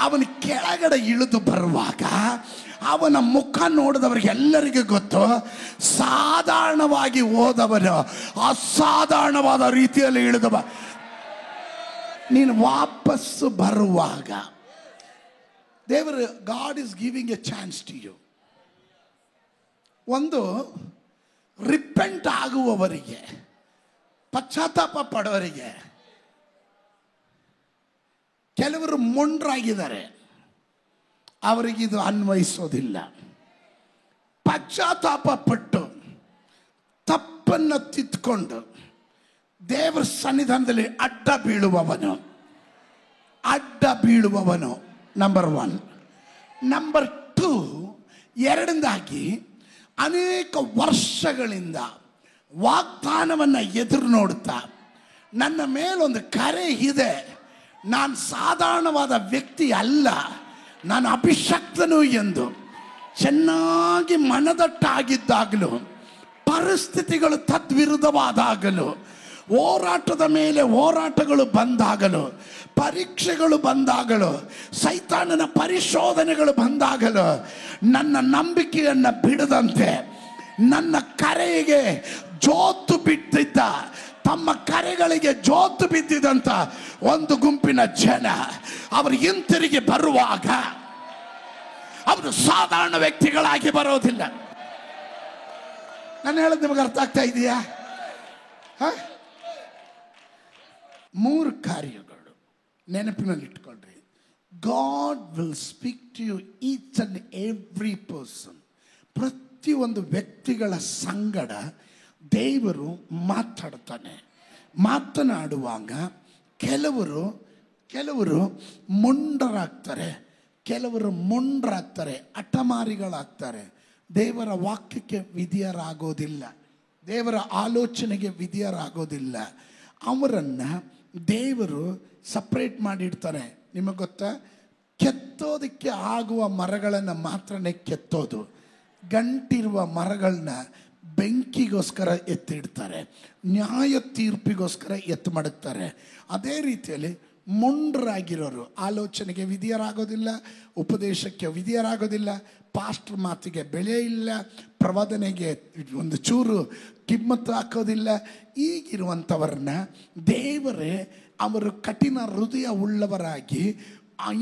ಅವನ ಕೆಳಗಡೆ ಇಳಿದು ಬರುವಾಗ ಅವನ ಮುಖ ನೋಡಿದವರಿಗೆ ಎಲ್ಲರಿಗೂ ಗೊತ್ತು, ಸಾಧಾರಣವಾಗಿ ಹೋದವನು ಅಸಾಧಾರಣವಾದ ರೀತಿಯಲ್ಲಿ ಇಳಿದವ. ನೀನು ವಾಪಸ್ಸು ಬರುವಾಗ ದೇವರು, God is giving a chance to you. ಒಂದು ರಿಪೆಂಟ್ ಆಗುವವರಿಗೆ, ಪಶ್ಚಾತ್ತಾಪ ಪಡೋರಿಗೆ. ಕೆಲವರು ಮೊಂಡ್ರಾಗಿದ್ದಾರೆ, ಅವರಿಗಿದು ಅನ್ವಯಿಸೋದಿಲ್ಲ. ಪಶ್ಚಾತ್ತಾಪ ಪಟ್ಟು ತಪ್ಪನ್ನು ತಿದ್ಕೊಂಡು ದೇವರ ಸನ್ನಿಧಾನದಲ್ಲಿ ಅಡ್ಡ ಬೀಳುವವನು ನಂಬರ್ 1. ನಂಬರ್ 2, ಎರಡನೇದಾಗಿ ಅನೇಕ ವರ್ಷಗಳಿಂದ ವಾಗ್ದಾನವನ್ನು ಎದುರು ನೋಡುತ್ತಾ, ನನ್ನ ಮೇಲೊಂದು ಕರೆ ಇದೆ, ನಾನು ಸಾಧಾರಣವಾದ ವ್ಯಕ್ತಿ ಅಲ್ಲ, ನಾನು ಅಭಿಷಕ್ತನು ಎಂದು ಚೆನ್ನಾಗಿ ಮನದಟ್ಟಾಗಿದ್ದಾಗಲೂ, ಪರಿಸ್ಥಿತಿಗಳು ತದ್ವಿರುದ್ಧವಾದಾಗಲೂ, ಹೋರಾಟದ ಮೇಲೆ ಹೋರಾಟಗಳು ಬಂದಾಗಲೂ, ಪರೀಕ್ಷೆಗಳು ಬಂದಾಗಲೂ, ಸೈತಾನನ ಪರಿಶೋಧನೆಗಳು ಬಂದಾಗಲೂ ನನ್ನ ನಂಬಿಕೆಯನ್ನು ಬಿಡದಂತೆ, ನನ್ನ ಕರೆಗೆ ಜೋತು ಬಿಟ್ಟಿದ್ದ, ತಮ್ಮ ಕರೆಗಳಿಗೆ ಜೋತು ಬಿದ್ದಿದ್ದಂಥ ಒಂದು ಗುಂಪಿನ ಜನ ಅವರು ಹಿಂತಿರುಗಿ ಬರುವಾಗ ಅವರು ಸಾಧಾರಣ ವ್ಯಕ್ತಿಗಳಾಗಿ ಬರೋದಿಲ್ಲ. ನಾನು ಹೇಳೋದು ನಿಮಗೆ ಅರ್ಥ ಆಗ್ತಾ ಇದೆಯಾ? 3 ಕಾರ್ಯಗಳು ನೆನಪಿನಲ್ಲಿ ಇಟ್ಕೊಳ್ರಿ. God will speak to you each and every person. ಪ್ರತಿಯೊಂದು ವ್ಯಕ್ತಿಗಳ ಸಂಗಡ ದೇವರು ಮಾತಾಡ್ತಾನೆ. ಮಾತನಾಡುವಾಗ ಕೆಲವರು ಮೊಂಡರಾಗ್ತಾರೆ, ಕೆಲವರು ಮೊಂಡ್ರಾಗ್ತಾರೆ, ಹಠಮಾರಿಗಳಾಗ್ತಾರೆ. ದೇವರ ವಾಕ್ಯಕ್ಕೆ ವಿಧಿಯರಾಗೋದಿಲ್ಲ, ದೇವರ ಆಲೋಚನೆಗೆ ವಿಧಿಯರಾಗೋದಿಲ್ಲ. ಅವರನ್ನು ದೇವರು ಸಪ್ರೇಟ್ ಮಾಡಿಡ್ತಾರೆ. ನಿಮಗೆ ಗೊತ್ತಾ, ಕೆತ್ತೋದಕ್ಕೆ ಆಗುವ ಮರಗಳನ್ನು ಮಾತ್ರನೇ ಕೆತ್ತೋದು, ಗಂಟಿರುವ ಮರಗಳನ್ನ ಬೆಂಕಿಗೋಸ್ಕರ ಎತ್ತಿಡ್ತಾರೆ, ನ್ಯಾಯ ತೀರ್ಪಿಗೋಸ್ಕರ ಎತ್ತು ಮಡಗ್ತಾರೆ. ಅದೇ ರೀತಿಯಲ್ಲಿ ಮೊಂಡರಾಗಿರೋರು ಆಲೋಚನೆಗೆ ವಿಧಿಯರಾಗೋದಿಲ್ಲ, ಉಪದೇಶಕ್ಕೆ ವಿಧಿಯರಾಗೋದಿಲ್ಲ, ಪಾಸ್ಟರ್ ಮಾತಿಗೆ ಬೆಲೆ ಇಲ್ಲ, ಪ್ರವಾದನೆಗೆ ಒಂದು ಚೂರು ಕಿಮ್ಮತ್ತು ಹಾಕೋದಿಲ್ಲ. ಈಗಿರುವಂಥವ್ರನ್ನ ದೇವರೇ ಅವರು ಕಠಿಣ ಹೃದಯ ಉಳ್ಳವರಾಗಿ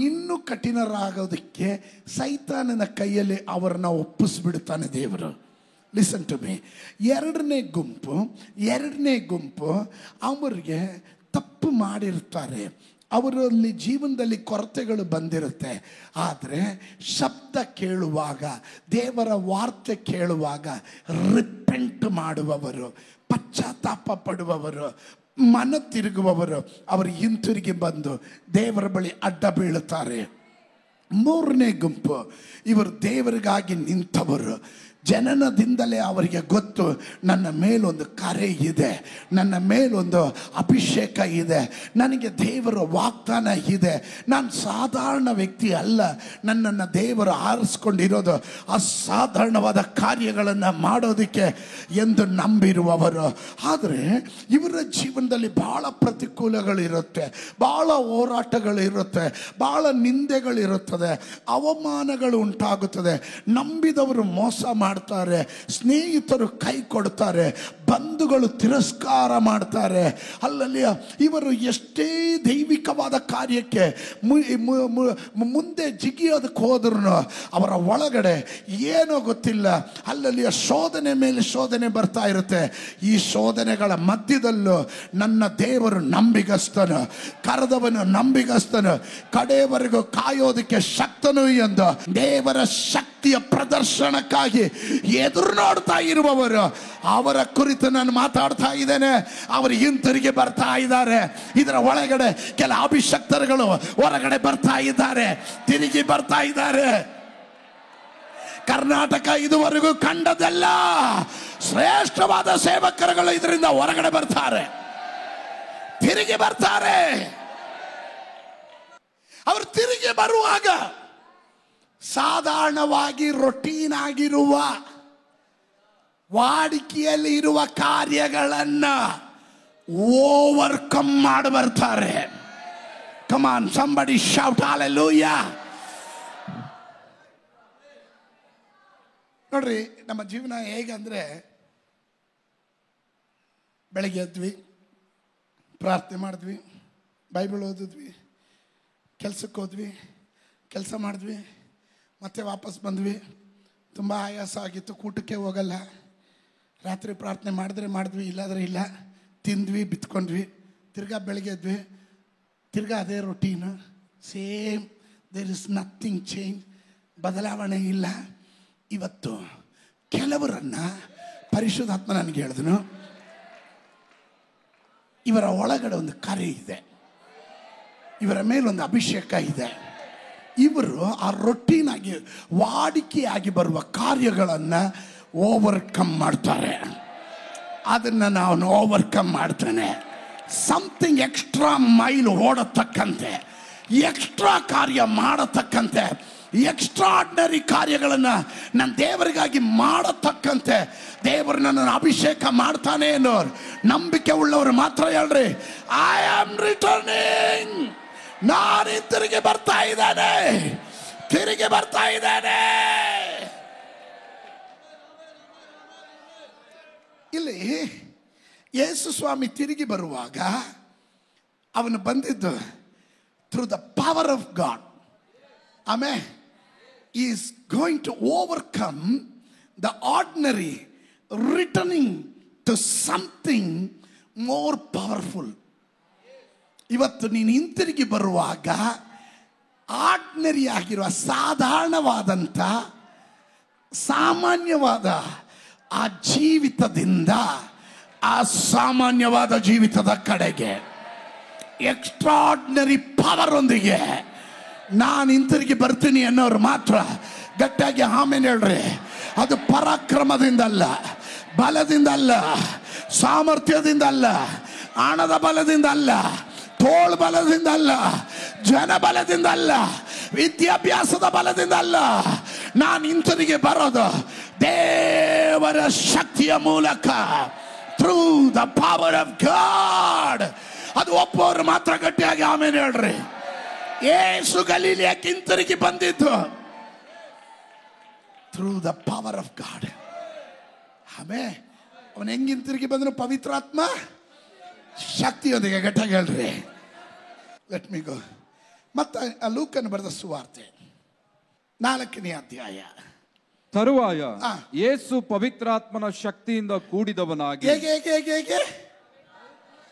ಇನ್ನೂ ಕಠಿಣರಾಗೋದಕ್ಕೆ ಸೈತಾನನ ಕೈಯಲ್ಲಿ ಅವರನ್ನು ಒಪ್ಪಿಸ್ಬಿಡ್ತಾನೆ ದೇವರು. Listen to me. ಎರಡನೇ ಗುಂಪು ಅವರಿಗೆ ತಪ್ಪು ಮಾಡಿರ್ತಾರೆ, ಅವರಲ್ಲಿ ಜೀವನದಲ್ಲಿ ಕೊರತೆಗಳು ಬಂದಿರುತ್ತೆ. ಆದರೆ ಶಬ್ದ ಕೇಳುವಾಗ, ದೇವರ ವಾರ್ತೆ ಕೇಳುವಾಗ ರಿಪೆಂಟ್ ಮಾಡುವವರು, ಪಶ್ಚಾತ್ತಾಪ ಪಡುವವರು, ಮನ ತಿರುಗುವವರು, ಅವರು ಹಿಂತಿರುಗಿ ಬಂದು ದೇವರ ಬಳಿ ಅಡ್ಡ ಬೀಳುತ್ತಾರೆ. 3ನೇ ಗುಂಪು, ಇವರು ದೇವರಿಗಾಗಿ ನಿಂತವರು. ಜನನದಿಂದಲೇ ಅವರಿಗೆ ಗೊತ್ತು, ನನ್ನ ಮೇಲೊಂದು ಕರೆ ಇದೆ, ನನ್ನ ಮೇಲೊಂದು ಅಭಿಷೇಕ ಇದೆ, ನನಗೆ ದೇವರ ವಾಗ್ದಾನ ಇದೆ, ನಾನು ಸಾಧಾರಣ ವ್ಯಕ್ತಿ ಅಲ್ಲ, ನನ್ನನ್ನು ದೇವರು ಆರಿಸ್ಕೊಂಡಿರೋದು ಅಸಾಧಾರಣವಾದ ಕಾರ್ಯಗಳನ್ನು ಮಾಡೋದಕ್ಕೆ ಎಂದು ನಂಬಿರುವವರು. ಆದರೆ ಇವರ ಜೀವನದಲ್ಲಿ ಬಹಳ ಪ್ರತಿಕೂಲಗಳಿರುತ್ತೆ, ಬಹಳ ಹೋರಾಟಗಳಿರುತ್ತೆ, ಬಹಳ ನಿಂದೆಗಳಿರುತ್ತದೆ, ಅವಮಾನಗಳು ಉಂಟಾಗುತ್ತದೆ. ನಂಬಿದವರು ಮೋಸ ಮಾಡ್ತಾರೆ, ಸ್ನೇಹಿತರು ಕೈ ಕೊಡ್ತಾರೆ, ಬಂಧುಗಳು ತಿರಸ್ಕಾರ ಮಾಡ್ತಾರೆ. ಅಲ್ಲಲ್ಲಿ ಇವರು ಎಷ್ಟೇ ದೈವಿಕವಾದ ಕಾರ್ಯಕ್ಕೆ ಮುಂದೆ ಜಿಗಿಯೋದಕ್ಕೆ ಹೋದ್ರು ಅವರ ಒಳಗಡೆ ಏನೋ ಗೊತ್ತಿಲ್ಲ, ಅಲ್ಲಲ್ಲಿ ಶೋಧನೆ ಮೇಲೆ ಶೋಧನೆ ಬರ್ತಾ ಇರುತ್ತೆ. ಈ ಶೋಧನೆಗಳ ಮಧ್ಯದಲ್ಲೂ ನನ್ನ ದೇವರು ನಂಬಿಗಸ್ತನು, ಕರೆದವನು ನಂಬಿಗಸ್ತನು, ಕಡೆಯವರೆಗೂ ಕಾಯೋದಕ್ಕೆ ಶಕ್ತನು ಎಂದು ದೇವರ ಶಕ್ತಿಯ ಪ್ರದರ್ಶನಕ್ಕಾಗಿ ಎದುರು ನೋಡ್ತಾ ಇರುವವರು, ಅವರ ಕುರಿತು ನಾನು ಮಾತಾಡ್ತಾ ಇದ್ದೇನೆ. ಅವರು ಹಿಂತಿರುಗಿ ಬರ್ತಾ ಇದ್ದಾರೆ. ಇದರ ಒಳಗಡೆ ಕೆಲ ಅಭಿಷಕ್ತರುಗಳು ಹೊರಗಡೆ ಬರ್ತಾ ಇದ್ದಾರೆ, ತಿರುಗಿ ಬರ್ತಾ ಇದ್ದಾರೆ. ಕರ್ನಾಟಕ ಇದುವರೆಗೂ ಕಂಡದಲ್ಲ, ಶ್ರೇಷ್ಠವಾದ ಸೇವಕರುಗಳು ಇದರಿಂದ ಹೊರಗಡೆ ಬರ್ತಾರೆ, ತಿರುಗಿ ಬರ್ತಾರೆ. ಅವರು ತಿರುಗಿ ಬರುವಾಗ ಸಾಧಾರಣವಾಗಿ ರೊಟೀನ್ ಆಗಿರುವ ವಾಡಿಕೆಯಲ್ಲಿ ಇರುವ ಕಾರ್ಯಗಳನ್ನ ಓವರ್ಕಮ್ ಮಾಡಿ ಬರ್ತಾರೆ. Come on, somebody shout hallelujah. ನೋಡ್ರಿ, ನಮ್ಮ ಜೀವನ ಹೇಗಂದ್ರೆ, ಬೆಳಗ್ಗೆ ಎದ್ವಿ, ಪ್ರಾರ್ಥನೆ ಮಾಡಿದ್ವಿ, ಬೈಬಲ್ ಓದಿದ್ವಿ, ಕೆಲಸಕ್ಕೆ ಹೋದ್ವಿ, ಕೆಲಸ ಮಾಡಿದ್ವಿ, ಮತ್ತೆ ವಾಪಸ್ ಬಂದ್ವಿ. ತುಂಬ ಆಯಾಸ ಆಗಿತ್ತು, ಕೂಟಕ್ಕೆ ಹೋಗಲ್ಲ. ರಾತ್ರಿ ಪ್ರಾರ್ಥನೆ ಮಾಡಿದ್ರೆ ಮಾಡಿದ್ವಿ, ಇಲ್ಲಾದರೆ ಇಲ್ಲ. ತಿಂದ್ವಿ, ಬಿತ್ಕೊಂಡ್ವಿ, ತಿರ್ಗಾ ಬೆಳಗ್ಗೆ ಎದ್ವಿ, ತಿರ್ಗಾ ಅದೇ routine, same. There is nothing change, ಬದಲಾವಣೆ ಇಲ್ಲ. ಇವತ್ತು ಕೆಲವರನ್ನ ಪರಿಶುದ್ಧಾತ್ಮ ನನಗೆ ಹೇಳಿದನು, ಇವರ ಒಳಗಡೆ ಒಂದು ಕರೆ ಇದೆ, ಇವರ ಮೇಲೊಂದು ಅಭಿಷೇಕ ಇದೆ. ಇವರು ಆ ರೊಟೀನ್ ಆಗಿ ವಾಡಿಕೆಯಾಗಿ ಬರುವ ಕಾರ್ಯಗಳನ್ನು ಓವರ್ಕಮ್ ಮಾಡ್ತಾರೆ. ಅದನ್ನು ನಾವು ಓವರ್ಕಮ್ ಮಾಡ್ತಾನೆ. ಸಮಥಿಂಗ್ ಎಕ್ಸ್ಟ್ರಾ ಮೈಲ್ ಓಡತಕ್ಕಂತೆ, ಎಕ್ಸ್ಟ್ರಾ ಕಾರ್ಯ ಮಾಡತಕ್ಕಂತೆ, ಎಕ್ಸ್ಟ್ರಾರ್ಡಿನರಿ ಕಾರ್ಯಗಳನ್ನು ನನ್ನ ದೇವರಿಗಾಗಿ ಮಾಡತಕ್ಕಂತೆ ದೇವರು ನನ್ನನ್ನು ಅಭಿಷೇಕ ಮಾಡ್ತಾನೆ ಅನ್ನೋರು ನಂಬಿಕೆ ಉಳ್ಳವರು ಮಾತ್ರ ಹೇಳ್ರಿ, ಐ ಆಮ್ ರಿಟರ್ನಿಂಗ್. ನಾನು ತಿರುಗಿ ಬರ್ತಾ ಇದ್ದಾನೆ, ತಿರುಗಿ ಬರ್ತಾ ಇದ್ದಾನೆ. ಇಲ್ಲಿ ಯೇಸು ಸ್ವಾಮಿ ತಿರುಗಿ ಬರುವಾಗ ಅವನು ಬಂದಿದ್ದು through the power of God. ಆಮೇಲೆ is going to overcome the ordinary, returning to something more powerful. ಇವತ್ತು ನೀನು ಹಿಂತಿರುಗಿ ಬರುವಾಗ ಆರ್ಡಿನರಿ ಆಗಿರುವ, ಸಾಧಾರಣವಾದಂಥ, ಸಾಮಾನ್ಯವಾದ ಆ ಜೀವಿತದಿಂದ ಅಸಾಮಾನ್ಯವಾದ ಜೀವಿತದ ಕಡೆಗೆ ಎಕ್ಸ್ಟ್ರಾರ್ಡಿನರಿ ಪವರ್ ಒಂದಿಗೆ ನಾನು ಹಿಂತಿರುಗಿ ಬರ್ತೀನಿ ಅನ್ನೋರು ಮಾತ್ರ ಗಟ್ಟಿಯಾಗಿ ಆಮೇಲೆ ಹೇಳ್ರಿ. ಅದು ಪರಾಕ್ರಮದಿಂದ ಅಲ್ಲ, ಬಲದಿಂದ ಅಲ್ಲ, ಸಾಮರ್ಥ್ಯದಿಂದ ಅಲ್ಲ, ಹಣದ ಬಲದಿಂದ ಅಲ್ಲ, ತೋಳು ಬಲದಿಂದ ಅಲ್ಲ, ಜನ ಬಲದಿಂದ ಅಲ್ಲ, ವಿದ್ಯಾಭ್ಯಾಸದ ಬಲದಿಂದ ಅಲ್ಲ. ನಾನು ಹಿಂತಿರುಗಿ ಬರೋದು ದೇವರ ಶಕ್ತಿಯ ಮೂಲಕ, through the power of god. ಅದು ಒಪ್ಪೋರು ಮಾತ್ರ ಗಟ್ಟಿಯಾಗಿ ಆಮೇಲೆ ಹೇಳ್ರಿ. ಯೇಸು ಗಲೀಲಿಯಕ್ಕೆ ಹಿಂತಿರುಗಿ ಬಂದಿದ್ದು through the power of God. ಆಮೇಲೆ ಅವನು ಹೆಂಗೆ ಹಿಂತಿರುಗಿ ಬಂದ್ರು? ಪವಿತ್ರಾತ್ಮ ಶಕ್ತಿಯೊಂದಿಗೆ. ಗಟ್ಟಿಯಾಗಿ ಹೇಳ್ರಿ. ಲೆಟ್ ಮಿ ಗೋ. ಮತ್ತೆ ಲೂಕನು ಬರೆದ ಸುವಾರ್ತೆ 4ನೇ ಅಧ್ಯಾಯ. ತರುವಾಯ ಯೇಸು ಪವಿತ್ರಾತ್ಮನ ಶಕ್ತಿಯಿಂದ ಕೂಡಿದವನಾಗಿ. ಹೇಗೆ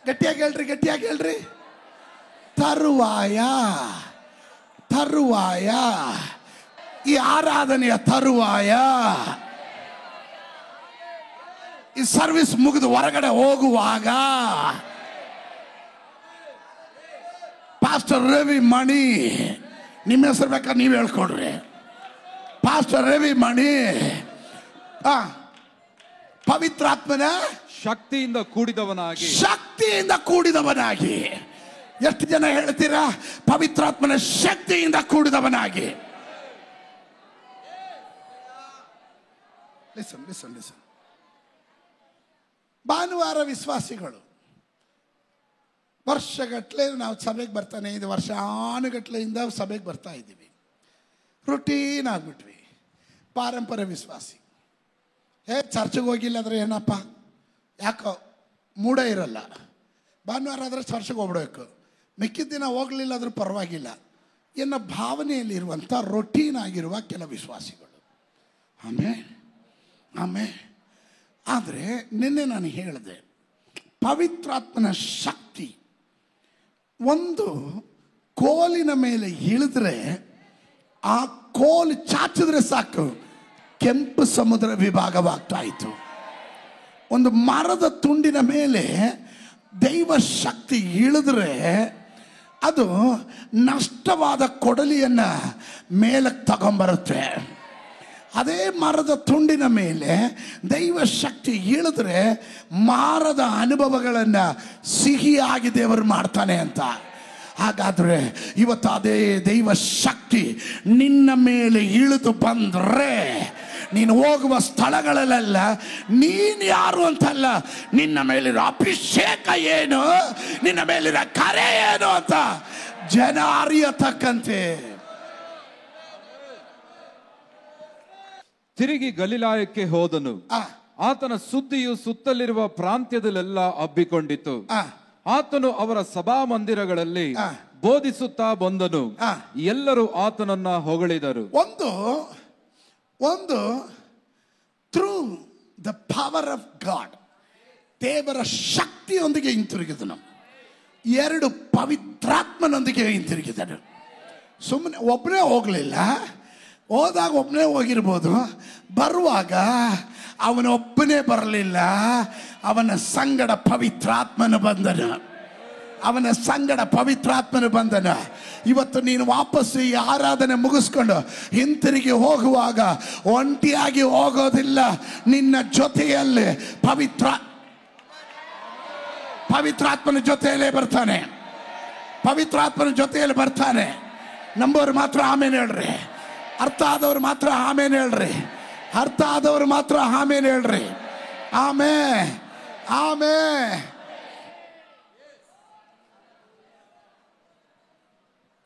ಗಟ್ಟಿಯಾಗಿ ಹೇಳ್ರಿ, ಗಟ್ಟಿಯಾಗಿ ಹೇಳ್ರಿ. ತರುವಾಯ, ತರುವಾಯ, ಈ ಆರಾಧನೆಯ ತರುವಾಯ, ಈ ಸರ್ವಿಸ್ ಮುಗಿದು ಹೊರಗಡೆ ಹೋಗುವಾಗ ಪಾಸ್ಟರ್ ರವಿ ಮಣಿ, ನಿಮ್ಮ ಹೆಸರು ಬೇಕಾದ್ರೆ ನೀವು ಹೇಳ್ಕೊಡ್ರಿ. ಪಾಸ್ಟರ್ ರವಿ ಮಣಿ ಪವಿತ್ರಾತ್ಮನ ಶಕ್ತಿಯಿಂದ ಕೂಡಿದವನಾಗಿ, ಶಕ್ತಿಯಿಂದ ಕೂಡಿದವನಾಗಿ. ಎಷ್ಟು ಜನ ಹೇಳ್ತೀರಾ ಪವಿತ್ರಾತ್ಮನ ಶಕ್ತಿಯಿಂದ ಕೂಡಿದವನಾಗಿ? Listen listen listen. ಭಾನುವಾರ ವಿಶ್ವಾಸಿಗಳು ವರ್ಷಗಟ್ಟಲೆ ನಾವು ಸಭೆಗೆ ಬರ್ತಾನೆ ಇದು, ವರ್ಷಾನುಗಟ್ಲೆಯಿಂದ ಸಭೆಗೆ ಬರ್ತಾ ಇದ್ದೀವಿ. ರುಟೀನ್ ಆಗ್ಬಿಟ್ವಿ. ಪಾರಂಪರ್ಯ ವಿಶ್ವಾಸಿ, ಚರ್ಚ್ಗೆ ಹೋಗಿಲ್ಲ ಅಂದರೆ ಏನಪ್ಪ, ಯಾಕೋ ಮೂಡ ಇರಲ್ಲ. ಭಾನುವಾರ ಆದರೆ ಚರ್ಚ್ಗೆ ಹೋಗ್ಬಿಡ್ಬೇಕು, ಮಿಕ್ಕಿದ ದಿನ ಹೋಗಲಿಲ್ಲ ಆದರೂ ಪರವಾಗಿಲ್ಲ ಎನ್ನೋ ಭಾವನೆಯಲ್ಲಿರುವಂಥ ರೊಟೀನ್ ಆಗಿರುವ ಕೆಲ ವಿಶ್ವಾಸಿಗಳು. ಆಮೇಲೆ ಆದರೆ ನಿನ್ನೆ ನಾನು ಹೇಳಿದೆ, ಪವಿತ್ರಾತ್ಮನ ಶಕ್ತಿ ಒಂದು ಕೋಲಿನ ಮೇಲೆ ಇಳಿದ್ರೆ, ಆ ಕೋಲು ಚಾಚಿದ್ರೆ ಸಾಕು ಕೆಂಪು ಸಮುದ್ರ ವಿಭಾಗವಾಗ್ತಾ ಇತ್ತು. ಒಂದು ಮರದ ತುಂಡಿನ ಮೇಲೆ ದೈವ ಶಕ್ತಿ ಇಳಿದ್ರೆ ಅದು ನಷ್ಟವಾದ ಕೊಡಲಿಯನ್ನು ಮೇಲಕ್ಕೆ ತಗೊಂಬರುತ್ತೆ. ಅದೇ ಮರದ ತುಂಡಿನ ಮೇಲೆ ದೈವ ಶಕ್ತಿ ಇಳಿದ್ರೆ ಮಾರದ ಅನುಭವಗಳನ್ನು ಸಿಹಿಯಾಗಿ ದೇವರು ಮಾಡ್ತಾನೆ ಅಂತ. ಹಾಗಾದರೆ ಇವತ್ತು ಅದೇ ದೈವ ಶಕ್ತಿ ನಿನ್ನ ಮೇಲೆ ಇಳಿದು ಬಂದರೆ ನೀನು ಹೋಗುವ ಸ್ಥಳಗಳಲ್ಲೆಲ್ಲ ನೀನು ಯಾರು ಅಂತಲ್ಲ, ನಿನ್ನ ಮೇಲಿರೋ ಅಭಿಷೇಕ ಏನು, ನಿನ್ನ ಮೇಲಿರೋ ಕರೆ ಏನು ಅಂತ ಜನ ಅರಿಯತಕ್ಕಂತೆ. ತಿರುಗಿ ಗಲಿಲಾಯಕ್ಕೆ ಹೋದನು. ಆತನ ಸುದ್ದಿಯು ಸುತ್ತಲಿರುವ ಪ್ರಾಂತ್ಯದಲ್ಲೆಲ್ಲ ಹಬ್ಬಿಕೊಂಡಿತು. ಆತನು ಅವರ ಸಭಾಮಂದಿರಗಳಲ್ಲಿ ಬೋಧಿಸುತ್ತಾ ಬಂದನು. ಎಲ್ಲರೂ ಆತನನ್ನ ಹೊಗಳಿದರು. ಒಂದು through the power of god, ದೇವರ ಶಕ್ತಿಯೊಂದಿಗೆ ಹಿಂತಿರುಗಿದನು. ಎರಡು, ಪವಿತ್ರಾತ್ಮನೊಂದಿಗೆ ಹಿಂತಿರುಗಿದನು. ಸುಮ್ಮನೆ ಒಬ್ಬನೇ ಹೋಗಲಿಲ್ಲ. ಹೋದಾಗ ಒಬ್ಬನೇ ಹೋಗಿರ್ಬೋದು, ಬರುವಾಗ ಅವನೊಬ್ಬನೇ ಬರಲಿಲ್ಲ. ಅವನ ಸಂಗಡ ಪವಿತ್ರಾತ್ಮನು ಬಂದನು. ಅವನ ಸಂಗಡ ಪವಿತ್ರಾತ್ಮನು ಬಂದನು. ಇವತ್ತು ನೀನು ವಾಪಸ್ಸು ಈ ಆರಾಧನೆ ಮುಗಿಸ್ಕೊಂಡು ಹಿಂತಿರುಗಿ ಹೋಗುವಾಗ ಒಂಟಿಯಾಗಿ ಹೋಗೋದಿಲ್ಲ. ನಿನ್ನ ಜೊತೆಯಲ್ಲಿ ಪವಿತ್ರಾತ್ಮನ ಜೊತೆಯಲ್ಲೇ ಬರ್ತಾನೆ. ಪವಿತ್ರಾತ್ಮನ ಜೊತೆಯಲ್ಲಿ ಬರ್ತಾನೆ. ನಂಬೋರು ಮಾತ್ರ ಆಮೇಲೆ ಹೇಳ್ರಿ. ಅರ್ಥ ಆದವ್ರು ಮಾತ್ರ ಆಮೇಲೆ ಹೇಳ್ರಿ. ಅರ್ಥ ಆದವ್ರು ಮಾತ್ರ ಆಮೇಲೆ ಹೇಳ್ರಿ. ಆಮೇ ಆಮೇ.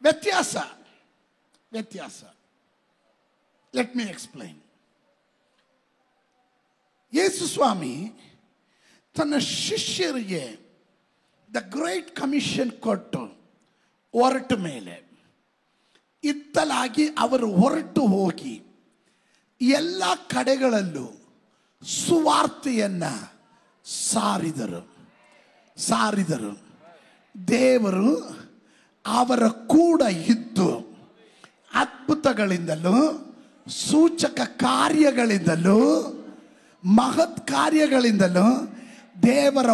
ವ್ಯತ್ಯಾಸ. Let me explain. ಯೇಸು ಸ್ವಾಮಿ ತನ್ನ ಶಿಷ್ಯರಿಗೆ ದ ಗ್ರೇಟ್ ಕಮಿಷನ್ ಕೊಟ್ಟು ಹೊರಟ ಮೇಲೆ ಇತ್ತಲಾಗಿ ಅವರು ಹೊರಟು ಹೋಗಿ ಎಲ್ಲ ಕಡೆಗಳಲ್ಲೂ ಸುವಾರ್ತೆಯನ್ನು ಸಾರಿದರು. ದೇವರು ಅವರ ಕೂಡ ಇದ್ದು ಅದ್ಭುತಗಳಿಂದಲೂ ಸೂಚಕ ಕಾರ್ಯಗಳಿಂದಲೂ ಮಹತ್ ಕಾರ್ಯಗಳಿಂದಲೂ ದೇವರ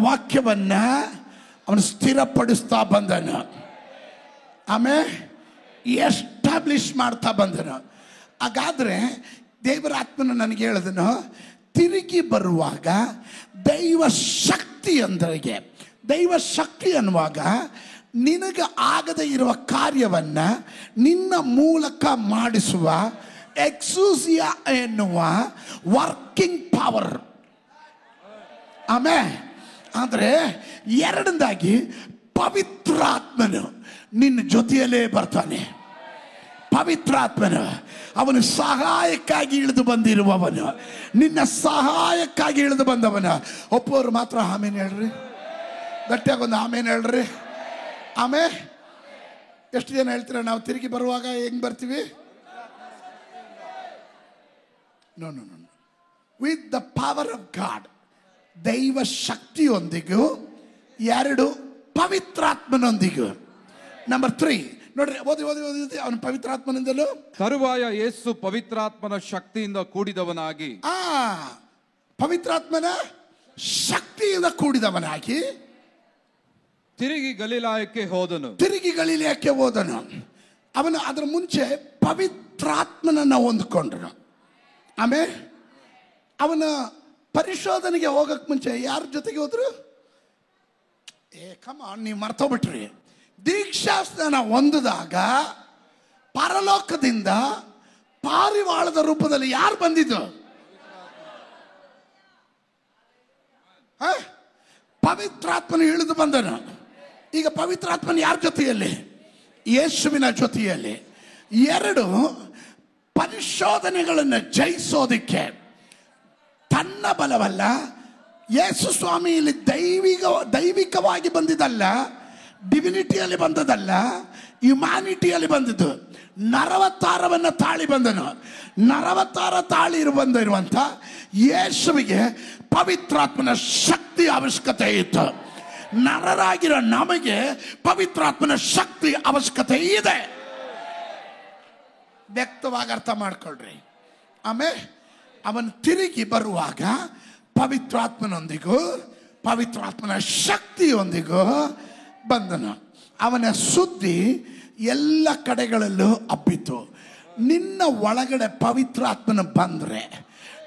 ವಾಕ್ಯವನ್ನ ಅವನು ಸ್ಥಿರಪಡಿಸ್ತಾ ಬಂದನು. ಆಮೇಲೆ ಎಸ್ಟಾಬ್ಲಿಷ್ ಮಾಡ್ತಾ ಬಂದನು. ಹಾಗಾದ್ರೆ ದೇವರ ಆತ್ಮನ ನನಗೆ ಹೇಳಿದನು, ತಿರುಗಿ ಬರುವಾಗ ದೈವ ಶಕ್ತಿ ಅನ್ನುವಾಗ ನಿನಗೆ ಆಗದೇ ಇರುವ ಕಾರ್ಯವನ್ನ ನಿನ್ನ ಮೂಲಕ ಮಾಡಿಸುವ ಎಕ್ಸೂಸಿಯಾ ಎನ್ನುವ ವರ್ಕಿಂಗ್ ಪವರ್. ಆಮೇಲೆ ಆದರೆ ಎರಡನೇದಾಗಿ ಪವಿತ್ರಾತ್ಮನು ನಿನ್ನ ಜೊತೆಯಲ್ಲೇ ಬರ್ತಾನೆ. ಪವಿತ್ರಾತ್ಮನು ಅವನು ಸಹಾಯಕ್ಕಾಗಿ ಇಳಿದು ಬಂದಿರುವವನು, ನಿನ್ನ ಸಹಾಯಕ್ಕಾಗಿ ಇಳಿದು ಬಂದವನು. ಒಪ್ಪೋರು ಮಾತ್ರ ಆಮೇಲೆ ಹೇಳ್ರಿ. ಗಟ್ಟಿಯಾಗೊಂದು ಆಮೇಲೆ ಹೇಳ್ರಿ. ಆಮೇಲೆ ಎಷ್ಟು ಜನ ಹೇಳ್ತೀರ ನಾವು ತಿರುಗಿ ಬರುವಾಗ ಹೆಂಗ್ ಬರ್ತೀವಿ? No no no with the power of God, ದೈವ ಶಕ್ತಿಯೊಂದಿಗೂ, ಎರಡು ಪವಿತ್ರಾತ್ಮನೊಂದಿಗೂ. ನಂಬರ್ 3 ನೋಡ್ರಿ, ಓದಿ ಅವನು ಪವಿತ್ರಾತ್ಮನಿಂದಲೂ. ತರುವಾಯ ಯೇಸು ಪವಿತ್ರಾತ್ಮನ ಶಕ್ತಿಯಿಂದ ಕೂಡಿದವನಾಗಿ, ಪವಿತ್ರಾತ್ಮನ ಶಕ್ತಿಯಿಂದ ಕೂಡಿದವನಾಗಿ ತಿರುಗಿ ಗಲಿಲಾಯಕ್ಕೆ ಹೋದನು. ಅವನು ಅದರ ಮುಂಚೆ ಪವಿತ್ರಾತ್ಮನನ್ನ ಹೊಂದ್ಕೊಂಡ್ರು. ಆಮೇಲೆ ಅವನ ಪರಿಶೋಧನೆಗೆ ಹೋಗಕ್ ಮುಂಚೆ ಯಾರ ಜೊತೆಗೆ ಹೋದ್ರು? ನೀವು ಮರ್ತೋಗ್ಬಿಟ್ರಿ. ದೀಕ್ಷಾಸ್ನಾನ ಹೊಂದಿದಾಗ ಪರಲೋಕದಿಂದ ಪಾರಿವಾಳದ ರೂಪದಲ್ಲಿ ಯಾರು ಬಂದಿದ್ದು? ಪವಿತ್ರಾತ್ಮನು ಇಳಿದು ಬಂದನು. ಈಗ ಪವಿತ್ರಾತ್ಮನ ಯಾರ ಜೊತೆಯಲ್ಲಿ? ಯೇಸುವಿನ ಜೊತೆಯಲ್ಲಿ. ಎರಡು, ಪರಿಶೋಧನೆಗಳನ್ನು ಜಯಿಸೋದಿಕ್ಕೆ ತನ್ನ ಬಲವಲ್ಲ, ಯೇಸು ಸ್ವಾಮಿ ಇಲ್ಲಿ ದೈವಿಕವಾಗಿ ಬಂದಿದ್ದಲ್ಲ, ಡಿವಿನಿಟಿಯಲ್ಲಿ ಬಂದದಲ್ಲ, ಹ್ಯುಮ್ಯಾನಿಟಿಯಲ್ಲಿ ಬಂದಿದ್ದು. ನರವತಾರವನ್ನು ತಾಳಿ ಬಂದನು. ನರವತಾರ ತಾಳಿ ಬಂದಿರುವಂಥ ಯೇಸುವಿಗೆ ಪವಿತ್ರಾತ್ಮನ ಶಕ್ತಿ ಅವಶ್ಯಕತೆ ಇತ್ತು. ನರರಾಗಿರೋ ನಮಗೆ ಪವಿತ್ರಾತ್ಮನ ಶಕ್ತಿ ಅವಶ್ಯಕತೆ ಇದೆ. ವ್ಯಕ್ತವಾಗಿ ಅರ್ಥ ಮಾಡ್ಕೊಳ್ರಿ. ಆಮೇಲೆ ಅವನು ತಿರುಗಿ ಬರುವಾಗ ಪವಿತ್ರಾತ್ಮನೊಂದಿಗೂ ಪವಿತ್ರಾತ್ಮನ ಶಕ್ತಿಯೊಂದಿಗೂ ಬಂದನು. ಅವನ ಸುದ್ದಿ ಎಲ್ಲ ಕಡೆಗಳಲ್ಲೂ ಹಬ್ಬಿತು. ನಿನ್ನ ಒಳಗಡೆ ಪವಿತ್ರಾತ್ಮನ ಬಂದರೆ,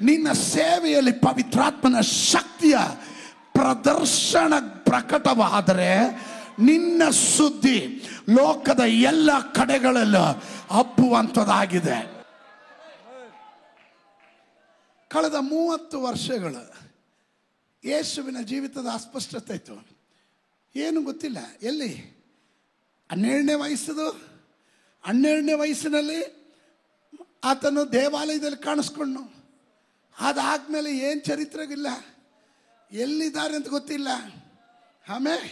ನಿನ್ನ ಸೇವೆಯಲ್ಲಿ ಪವಿತ್ರಾತ್ಮನ ಶಕ್ತಿಯ ಪ್ರದರ್ಶನ ಪ್ರಕಟವಾದರೆ, ನಿನ್ನ ಸುದ್ದಿ ಲೋಕದ ಎಲ್ಲ ಕಡೆಗಳಲ್ಲೂ ಹಬ್ಬುವಂಥದ್ದಾಗಿದೆ. ಕಳೆದ 30 ವರ್ಷಗಳು ಯೇಸುವಿನ ಜೀವಿತದ ಅಸ್ಪಷ್ಟತೆ ಇತ್ತು. ಏನು ಗೊತ್ತಿಲ್ಲ. ಎಲ್ಲಿ 12ನೇ ವಯಸ್ಸಿನಲ್ಲಿ ಆತನು ದೇವಾಲಯದಲ್ಲಿ ಕಾಣಿಸ್ಕೊಂಡು, ಅದಾದ್ಮೇಲೆ ಏನು ಚರಿತ್ರೆಗಿಲ್ಲ, ಎಲ್ಲಿದ್ದಾರೆ ಅಂತ ಗೊತ್ತಿಲ್ಲ. ಆಮೇಲೆ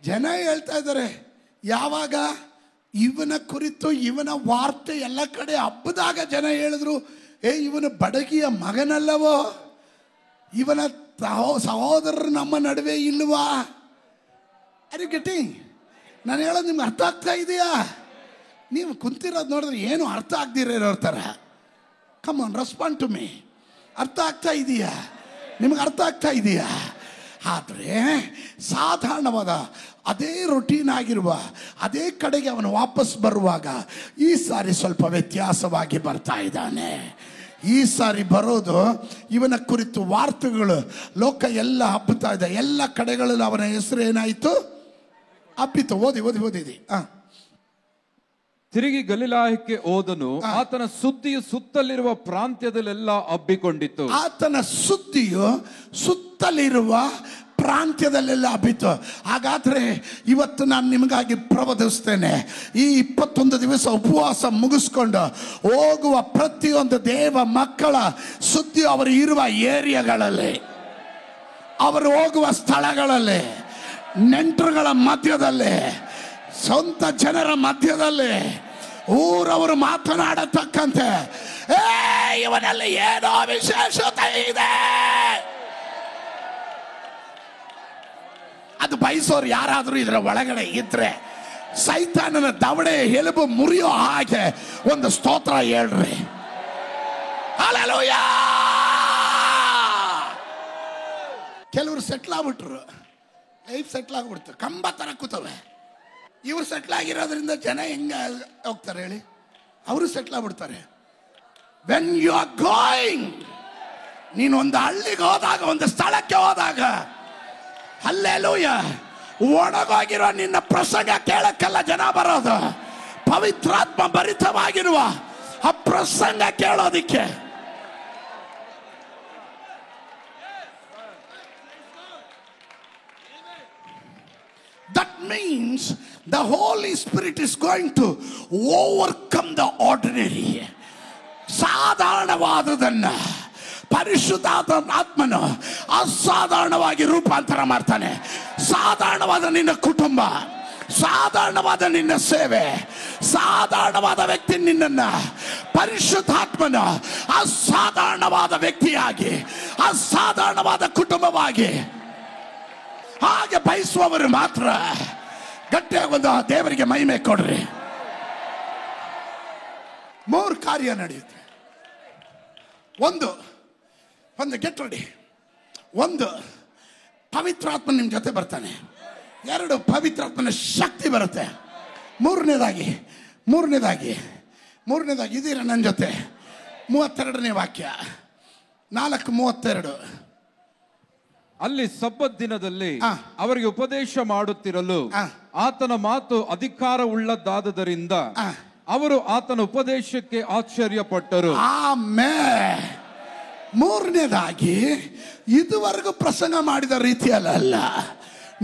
ಜನ ಹೇಳ್ತಾ ಇದ್ದಾರೆ, ಯಾವಾಗ ಇವನ ಕುರಿತು ಇವನ ವಾರ್ತೆ ಎಲ್ಲ ಕಡೆ ಹಬ್ಬದಾಗ ಜನ ಹೇಳಿದ್ರು, ಇವನು ಬಡಗಿಯ ಮಗನಲ್ಲವೋ, ಇವನ ಸಹೋದರರು ನಮ್ಮ ನಡುವೆ ಇಲ್ವಾ? ಅರೆ ಗೆಟಿಂಗ್ ನಾನು ಹೇಳೋದು ನಿಮ್ಗೆ ಅರ್ಥ ಆಗ್ತಾ ಇದೆಯಾ? ನೀವು ಕುಂತಿರೋದು ನೋಡಿದ್ರೆ ಏನು ಅರ್ಥ ಆಗದಿರೋ ಥರ. Come on, respond to me. ಅರ್ಥ ಆಗ್ತಾ ಇದೆಯಾ? ನಿಮಗೆ ಅರ್ಥ ಆಗ್ತಾ ಇದೆಯಾ? ಆದರೆ ಸಾಧಾರಣವಾದ ಅದೇ ರೊಟೀನ್ ಆಗಿರುವ ಅದೇ ಕಡೆಗೆ ಅವನು ವಾಪಸ್ ಬರುವಾಗ ಈ ಸಾರಿ ಸ್ವಲ್ಪ ವ್ಯತ್ಯಾಸವಾಗಿ ಬರ್ತಾ ಇದ್ದಾನೆ. ಈ ಸಾರಿ ಬರೋದು ಇವನ ಕುರಿತು ವಾರ್ತೆಗಳು ಲೋಕ ಎಲ್ಲ ಹಬ್ಬುತ್ತಾ ಇದೆ. ಎಲ್ಲ ಕಡೆಗಳಲ್ಲಿ ಅವನ ಹೆಸರು ಏನಾಯಿತು? ಹಬ್ಬಿತು. ಓದಿದಿ. ತಿರುಗಿ ಗಲಿಲಾಯಕ್ಕೆ ಹೋದನು. ಆತನ ಸುದ್ದಿಯು ಸುತ್ತಲಿರುವ ಪ್ರಾಂತ್ಯದಲ್ಲೆಲ್ಲ ಹಬ್ಬಿಕೊಂಡಿತ್ತು. ಆತನ ಸುದ್ದಿಯು ಸುತ್ತಲಿರುವ ಪ್ರಾಂತ್ಯದಲ್ಲೆಲ್ಲ ಹಬ್ಬಿತು. ಹಾಗಾದ್ರೆ ಇವತ್ತು ನಾನು ನಿಮಗಾಗಿ ಪ್ರಬೋಧಿಸ್ತೇನೆ. ಈ 21 ದಿವಸ ಉಪವಾಸ ಮುಗಿಸ್ಕೊಂಡು ಹೋಗುವ ಪ್ರತಿಯೊಂದು ದೇವ ಮಕ್ಕಳ ಸುದ್ದಿ ಅವರು ಇರುವ ಏರಿಯಾಗಳಲ್ಲಿ, ಅವರು ಹೋಗುವ ಸ್ಥಳಗಳಲ್ಲಿ, ನೆಂಟರುಗಳ ಮಧ್ಯದಲ್ಲಿ, ಸ್ವಂತ ಜನರ ಮಧ್ಯದಲ್ಲಿ, ಊರವರು ಮಾತನಾಡತಕ್ಕಂತೆ ಇವನಲ್ಲಿ ಏನೋ ವಿಶೇಷತೆ ಇದೆ. ಅದು ಬಯಸೋರು ಯಾರಾದರೂ ಇದರ ಒಳಗಡೆ ಇದ್ರೆ ಸೈತಾನನ ದವಡೆ ಎಲುಬು ಮುರಿಯೋ ಹಾಗೆ ಒಂದು ಸ್ತೋತ್ರ ಹೇಳ್ರಿ. ಹಲ್ಲೆಲೂಯಾ. ಕೆಲವರು ಸೆಟ್ಲ್ ಆಗ್ಬಿಟ್ರು, ಲೈಫ್ ಸೆಟ್ಲ್ ಆಗ್ಬಿಡ್ತು, ಕಂಬ ತರ ಕೂತವೆ. ಇವ್ರು ಸೆಟ್ಲ್ ಆಗಿರೋದ್ರಿಂದ ಜನ ಹೆಂಗ ಹೋಗ್ತಾರೆ ಹೇಳಿ? ಅವರು ಸೆಟ್ಲ್ ಆಗ್ಬಿಡ್ತಾರೆ. ವೆನ್ ಯು ಆರ್ ಗೋಯಿಂಗ್, ನೀನು ಒಂದು ಹಳ್ಳಿಗೆ ಹೋದಾಗ, ಒಂದು ಸ್ಥಳಕ್ಕೆ ಹೋದಾಗ, ಹಲ್ಲೆಲೂಯಾ, ಒಣಗೋಗಿರುವ ನಿನ್ನ ಪ್ರಸಂಗ ಕೇಳಕ್ಕೆಲ್ಲ ಜನ ಬರೋದು, ಪವಿತ್ರಾತ್ಮ ಭರಿತವಾಗಿರುವ ಆ ಪ್ರಸಂಗ ಕೇಳೋದಿಕ್ಕೆ. That means the Holy Spirit is going to overcome the ordinary. ಸಾಧಾರಣವಾದದನ್ನ ಪರಿಶುದ್ಧಾತ್ಮನು ಅಸಾಧಾರಣವಾಗಿ ರೂಪಾಂತರ ಮಾಡ್ತಾನೆ. ಸಾಧಾರಣವಾದ ನಿನ್ನ ಕುಟುಂಬ, ಸಾಧಾರಣವಾದ ನಿನ್ನ ಸೇವೆ, ಸಾಧಾರಣವಾದ ವ್ಯಕ್ತಿ ನಿನ್ನನ್ನ ಪರಿಶುದ್ಧಾತ್ಮನ ಅಸಾಧಾರಣವಾದ ವ್ಯಕ್ತಿಯಾಗಿ, ಅಸಾಧಾರಣವಾದ ಕುಟುಂಬವಾಗಿ ಹಾಗೆ ಬಯಸುವವರು ಮಾತ್ರ ಗಟ್ಟಿಯಾಗಿ ಒಂದು ದೇವರಿಗೆ ಮಹಿಮೆ ಕೊಡ್ರಿ. 3 ಕಾರ್ಯ ನಡೆಯುತ್ತೆ. ಒಂದು ಗೆಟ್ ರೆಡಿ. 1, ಪವಿತ್ರಾತ್ಮ ನಿಮ್ಮ ಜೊತೆ ಬರ್ತಾನೆ. 2, ಪವಿತ್ರಾತ್ಮನ ಶಕ್ತಿ ಬರುತ್ತೆ. ಮೂರನೇದಾಗಿ ಇದೀರ ನನ್ನ ಜೊತೆ. 32ನೇ ವಾಕ್ಯ, 4:32. ಅಲ್ಲಿ ಸಬ್ಬತ್ ದಿನದಲ್ಲಿ ಅವರಿಗೆ ಉಪದೇಶ ಮಾಡುತ್ತಿರಲು ಆತನ ಮಾತು ಅಧಿಕಾರ ಉಳ್ಳದ್ದಾದ್ದರಿಂದ ಅವರು ಆತನ ಉಪದೇಶಕ್ಕೆ ಆಶ್ಚರ್ಯಪಟ್ಟರು. ಆಮೆನ್. ಮೂರನೇದಾಗಿ, ಇದುವರೆಗೂ ಪ್ರಸಂಗ ಮಾಡಿದ ರೀತಿಯಲ್ಲ,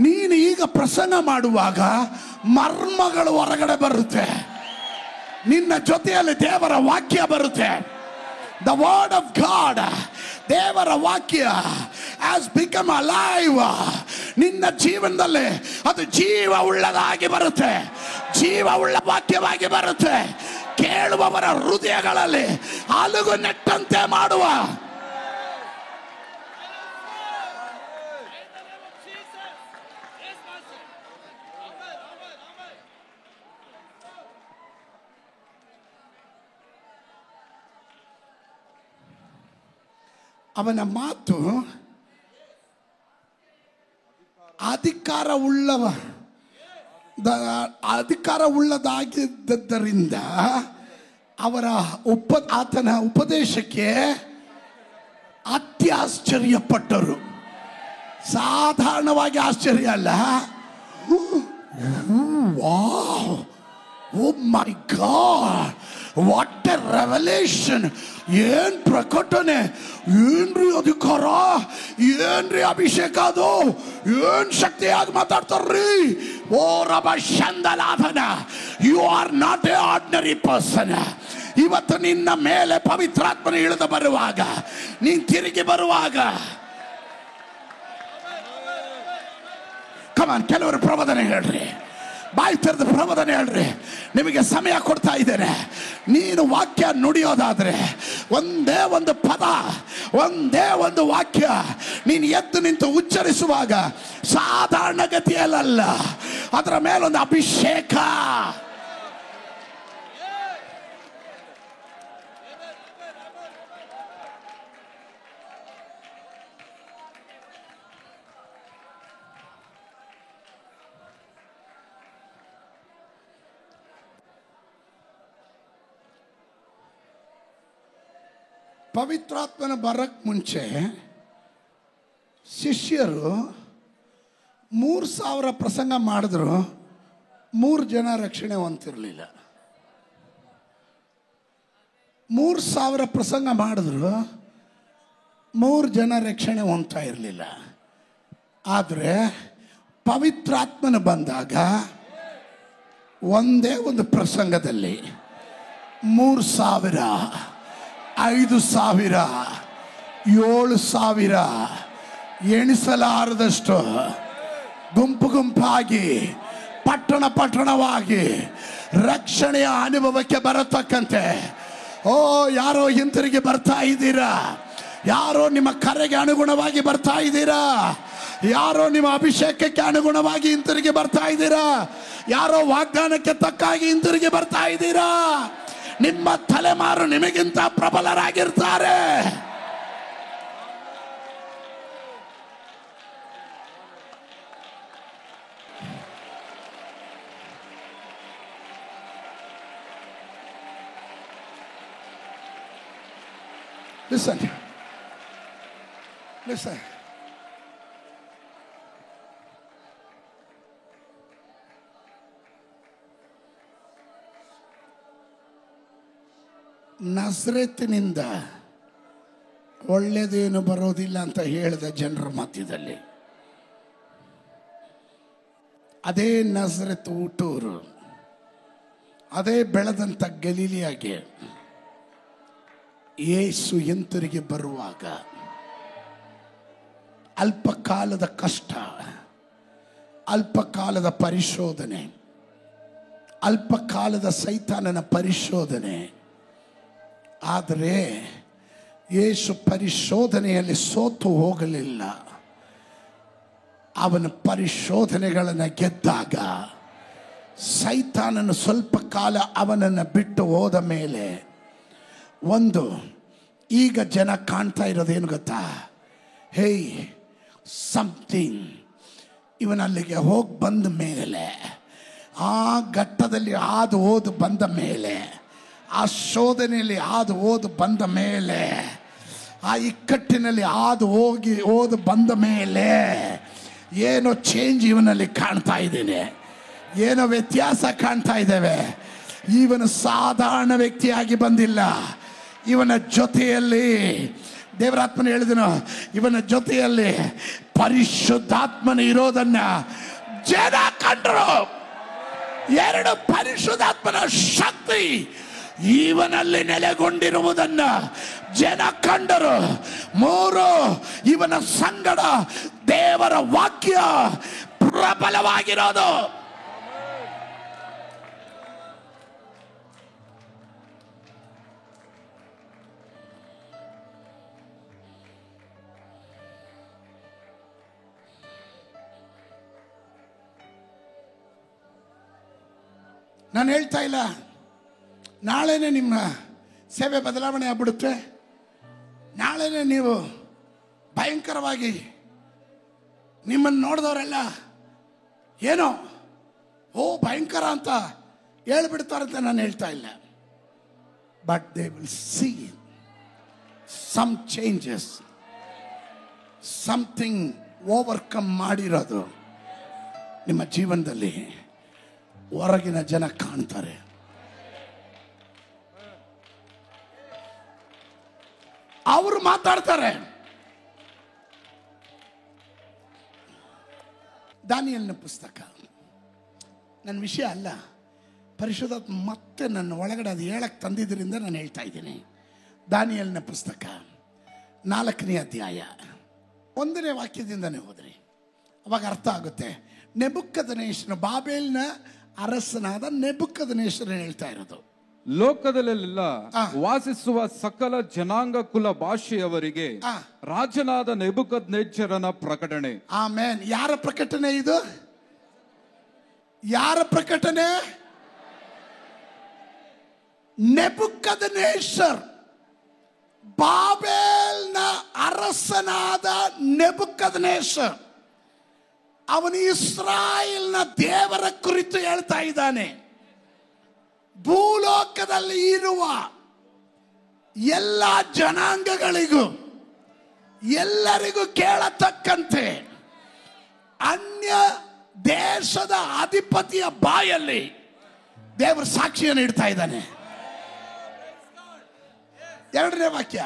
ನೀನು ಈಗ ಪ್ರಸಂಗ ಮಾಡುವಾಗ ಮರ್ಮಗಳು ಹೊರಗಡೆ ಬರುತ್ತೆ. ನಿನ್ನ ಜೊತೆಯಲ್ಲಿ ದೇವರ ವಾಕ್ಯ ಬರುತ್ತೆ. The word of God, ದೇವರ ವಾಕ್ಯ has become alive. ನಿನ್ನ ಜೀವನದಲ್ಲಿ ಅದು ಜೀವ ಉಳ್ಳದಾಗಿ ಬರುತ್ತೆ, ಜೀವ ಉಳ್ಳ ವಾಕ್ಯವಾಗಿ ಬರುತ್ತೆ. ಕೇಳುವವರ ಹೃದಯಗಳಲ್ಲಿ ಅಲುಗು ನೆಟ್ಟಂತೆ ಮಾಡುವ ಅವನ ಮಾತು ಅಧಿಕಾರ ಉಳ್ಳದಾಗಿದ್ದರಿಂದ ಆತನ ಉಪದೇಶಕ್ಕೆ ಅತ್ಯಾಶ್ಚರ್ಯಪಟ್ಟರು. ಸಾಧಾರಣವಾಗಿ ಆಶ್ಚರ್ಯ ಅಲ್ಲ, wow oh my God, what a revelation! ಏನ್ ಪ್ರಕಟಣೆ, ಏನ್ರಿ ಅಧಿಕಾರ, ಏನ್ರಿ ಅಭಿಷೇಕ, ಅದು ಏನ್ ಶಕ್ತಿಯಾಗಿ ಮಾತಾಡ್ತಾರ್ರಿ. ಓ ರಬ ಶಂದಲಾಭನ, you are not a ordinary person. ಇವತ್ತು ನಿನ್ನ ಮೇಲೆ ಪವಿತ್ರಾತ್ಮನ ಇಳಿದು ಬರುವಾಗ, ನೀನ್ ತಿರುಗಿ ಬರುವಾಗ, ಕಮಾನ್, ಕೆಲವರು ಪ್ರಬೋಧನೆ ಹೇಳ್ರಿ, ಬಾಯಿ ತೆರೆದ ಪ್ರಬೋಧನೆ ಹೇಳ್ರಿ. ನಿಮಗೆ ಸಮಯ ಕೊಡ್ತಾ ಇದ್ದೇನೆ. ನೀನು ವಾಕ್ಯ ನುಡಿಯೋದಾದ್ರೆ ಒಂದೇ ಒಂದು ಪದ, ಒಂದೇ ಒಂದು ವಾಕ್ಯ ನೀನು ಎದ್ದು ನಿಂತು ಉಚ್ಚರಿಸುವಾಗ ಸಾಧಾರಣ ಗತಿಯಲ್ಲ, ಅದರ ಮೇಲೊಂದು ಅಭಿಷೇಕ. ಪವಿತ್ರಾತ್ಮನ ಬರಕ್ ಮುಂಚೆ ಶಿಷ್ಯರು 3000 ಪ್ರಸಂಗ ಮಾಡಿದ್ರು, 3 ಜನ ರಕ್ಷಣೆ ಹೊಂದಿರಲಿಲ್ಲ. 3000 ಪ್ರಸಂಗ ಮಾಡಿದ್ರು, 3 ಜನ ರಕ್ಷಣೆ ಹೊಂದ್ತಾ ಇರಲಿಲ್ಲ. ಆದರೆ ಪವಿತ್ರಾತ್ಮನ ಬಂದಾಗ ಒಂದೇ ಒಂದು ಪ್ರಸಂಗದಲ್ಲಿ 3000, 5000, 7000 ಎಣಿಸಲಾರದಷ್ಟು ಗುಂಪು ಗುಂಪಾಗಿ, ಪಟ್ಟಣ ಪಟ್ಟಣವಾಗಿ ರಕ್ಷಣೆಯ ಅನುಭವಕ್ಕೆ ಬರತಕ್ಕಂತೆ. ಓ, ಯಾರೋ ಹಿಂತಿರುಗಿ ಬರ್ತಾ ಇದ್ದೀರಾ, ಯಾರೋ ನಿಮ್ಮ ಕರೆಗೆ ಅನುಗುಣವಾಗಿ ಬರ್ತಾ ಇದ್ದೀರಾ, ಯಾರೋ ನಿಮ್ಮ ಅಭಿಷೇಕಕ್ಕೆ ಅನುಗುಣವಾಗಿ ಹಿಂತಿರುಗಿ ಬರ್ತಾ ಇದ್ದೀರಾ, ಯಾರೋ ವಾಗ್ದಾನಕ್ಕೆ ತಕ್ಕಾಗಿ ಹಿಂತಿರುಗಿ ಬರ್ತಾ ಇದ್ದೀರಾ. ನಿಮ್ಮ ತಲೆಮಾರು ನಿಮಗಿಂತ ಪ್ರಬಲರಾಗಿರ್ತಾರೆ. Listen. Listen. ನಜರೇತಿನಿಂದ ಒಳ್ಳೆಯದೇನು ಬರೋದಿಲ್ಲ ಅಂತ ಹೇಳಿದ ಜನರ ಮಧ್ಯದಲ್ಲಿ ಅದೇ ನಜರೇತ್ ಊಟೂರು, ಅದೇ ಬೆಳೆದಂಥ ಗಲೀಲಿಯಾಗೆ ಯೇಸು ಹಿಂತಿರುಗಿ ಬರುವಾಗ ಅಲ್ಪಕಾಲದ ಕಷ್ಟ, ಅಲ್ಪಕಾಲದ ಪರಿಶೋಧನೆ, ಅಲ್ಪಕಾಲದ ಸೈತಾನನ ಪರಿಶೋಧನೆ. ಆದರೆ ಯೇಸು ಪರಿಶೋಧನೆಯಲ್ಲಿ ಸೋತು ಹೋಗಲಿಲ್ಲ. ಅವನ ಪರಿಶೋಧನೆಗಳನ್ನು ಗೆದ್ದಾಗ ಸೈತಾನನು ಸ್ವಲ್ಪ ಕಾಲ ಅವನನ್ನು ಬಿಟ್ಟು ಹೋದ ಮೇಲೆ ಒಂದು, ಈಗ ಜನ ಕಾಣ್ತಾ ಇರೋದೇನು ಗೊತ್ತಾ? ಹೇಯ್, ಸಮಥಿಂಗ್. ಇವನಲ್ಲಿಗೆ ಹೋಗಿ ಬಂದ ಮೇಲೆ, ಆ ಘಟ್ಟದಲ್ಲಿ ಹಾದು ಹೋದು ಬಂದ ಮೇಲೆ, ಆ ಶೋಧನೆಯಲ್ಲಿ ಹಾದು ಹೋದು ಬಂದ ಮೇಲೆ, ಆ ಇಕ್ಕಟ್ಟಿನಲ್ಲಿ ಹಾದು ಹೋದು ಬಂದ ಮೇಲೆ ಏನೋ ಚೇಂಜ್ ಇವನಲ್ಲಿ ಕಾಣ್ತಾ ಇದ್ದೇನೆ, ಏನೋ ವ್ಯತ್ಯಾಸ ಕಾಣ್ತಾ ಇದ್ದೇವೆ. ಇವನು ಸಾಧಾರಣ ವ್ಯಕ್ತಿಯಾಗಿ ಬಂದಿಲ್ಲ. ಇವನ ಜೊತೆಯಲ್ಲಿ ದೇವರಾತ್ಮನ ಹೇಳಿದನು, ಇವನ ಜೊತೆಯಲ್ಲಿ ಪರಿಶುದ್ಧಾತ್ಮನ ಇರೋದನ್ನ ಜನ ಕಂಡರು. 2 ಪರಿಶುದ್ಧಾತ್ಮನ ಶಕ್ತಿ ಇವನಲ್ಲಿ ನೆಲೆಗೊಂಡಿರುವುದನ್ನ ಜನ ಕಂಡರು. 3 ಇವನ ಸಂಗಡ ದೇವರ ವಾಕ್ಯ ಪ್ರಬಲವಾಗಿರೋದು. ನಾನು ಹೇಳ್ತಾ ಇಲ್ಲ ನಾಳೆನೇ ನಿಮ್ಮ ಸೇವೆ ಬದಲಾವಣೆ ಆಗ್ಬಿಡುತ್ತೆ, ನಾಳೆನೇ ನೀವು ಭಯಂಕರವಾಗಿ ನಿಮ್ಮನ್ನು ನೋಡಿದವರೆಲ್ಲ ಏನೋ ಭಯಂಕರ ಅಂತ ಹೇಳ್ಬಿಡ್ತಾರಂತ ನಾನು ಹೇಳ್ತಾ ಇಲ್ಲ. But they will see some changes, something overcome ಮಾಡಿರೋದು ನಿಮ್ಮ ಜೀವನದಲ್ಲಿ. ಹೊರಗಿನ ಜನ ಕಾಣ್ತಾರೆ. ಅವರು ಮಾತಾಡ್ತಾರೆ. ದಾನಿಯೇಲನ ಪುಸ್ತಕ ನನ್ನ ವಿಷಯ ಅಲ್ಲ, ಪರಿಶುದ್ಧಾತ್ಮ ಮತ್ತೆ ನನ್ನ ಒಳಗಡೆ ಅದು ಹೇಳಕ್ಕೆ ತಂದಿದ್ದರಿಂದ ನಾನು ಹೇಳ್ತಾ ಇದ್ದೀನಿ. ದಾನಿಯೇಲನ ಪುಸ್ತಕ 4ನೇ ಅಧ್ಯಾಯ 1ನೇ ವಾಕ್ಯದಿಂದನೇ ಹೋದ್ರಿ, ಅವಾಗ ಅರ್ಥ ಆಗುತ್ತೆ. ನೆಬೂಕದ್ನೆಚ್ಚರನು, ಬಾಬೇಲ್ನ ಅರಸನಾದ ನೆಬೂಕದ್ನೆಚ್ಚರನು ಹೇಳ್ತಾ ಇರೋದು. ಲೋಕದಲ್ಲೆಲ್ಲ ವಾಸಿಸುವ ಸಕಲ ಜನಾಂಗ ಕುಲ ಭಾಷೆಯವರಿಗೆ ರಾಜನಾದ ನೆಬೂಕದ್ನೆಚ್ಚರನ ಪ್ರಕಟಣೆ. ಆಮೆನ್. ಯಾರ ಪ್ರಕಟಣೆ ಇದು? ಯಾರ ಪ್ರಕಟಣೆ? ನೆಬೂಕದ್ನೆಚ್ಚರ್, ಬಾಬೇಲ್ನ ಅರಸನಾದ ನೆಬೂಕದ್ನೆಚ್ಚರ್, ಅವನು ಇಸ್ರಾಯೇಲ್ನ ದೇವರ ಕುರಿತು ಹೇಳ್ತಾ ಇದ್ದಾನೆ. ಭೂಲೋಕದಲ್ಲಿ ಇರುವ ಎಲ್ಲ ಜನಾಂಗಗಳಿಗೂ ಎಲ್ಲರಿಗೂ ಕೇಳತಕ್ಕಂತೆ ಅನ್ಯ ದೇಶದ ಅಧಿಪತಿಯ ಬಾಯಲ್ಲಿ ದೇವರ ಸಾಕ್ಷಿಯನ್ನು ಇಡ್ತಾ ಇದ್ದಾನೆ. 2ನೇ ವಾಕ್ಯ,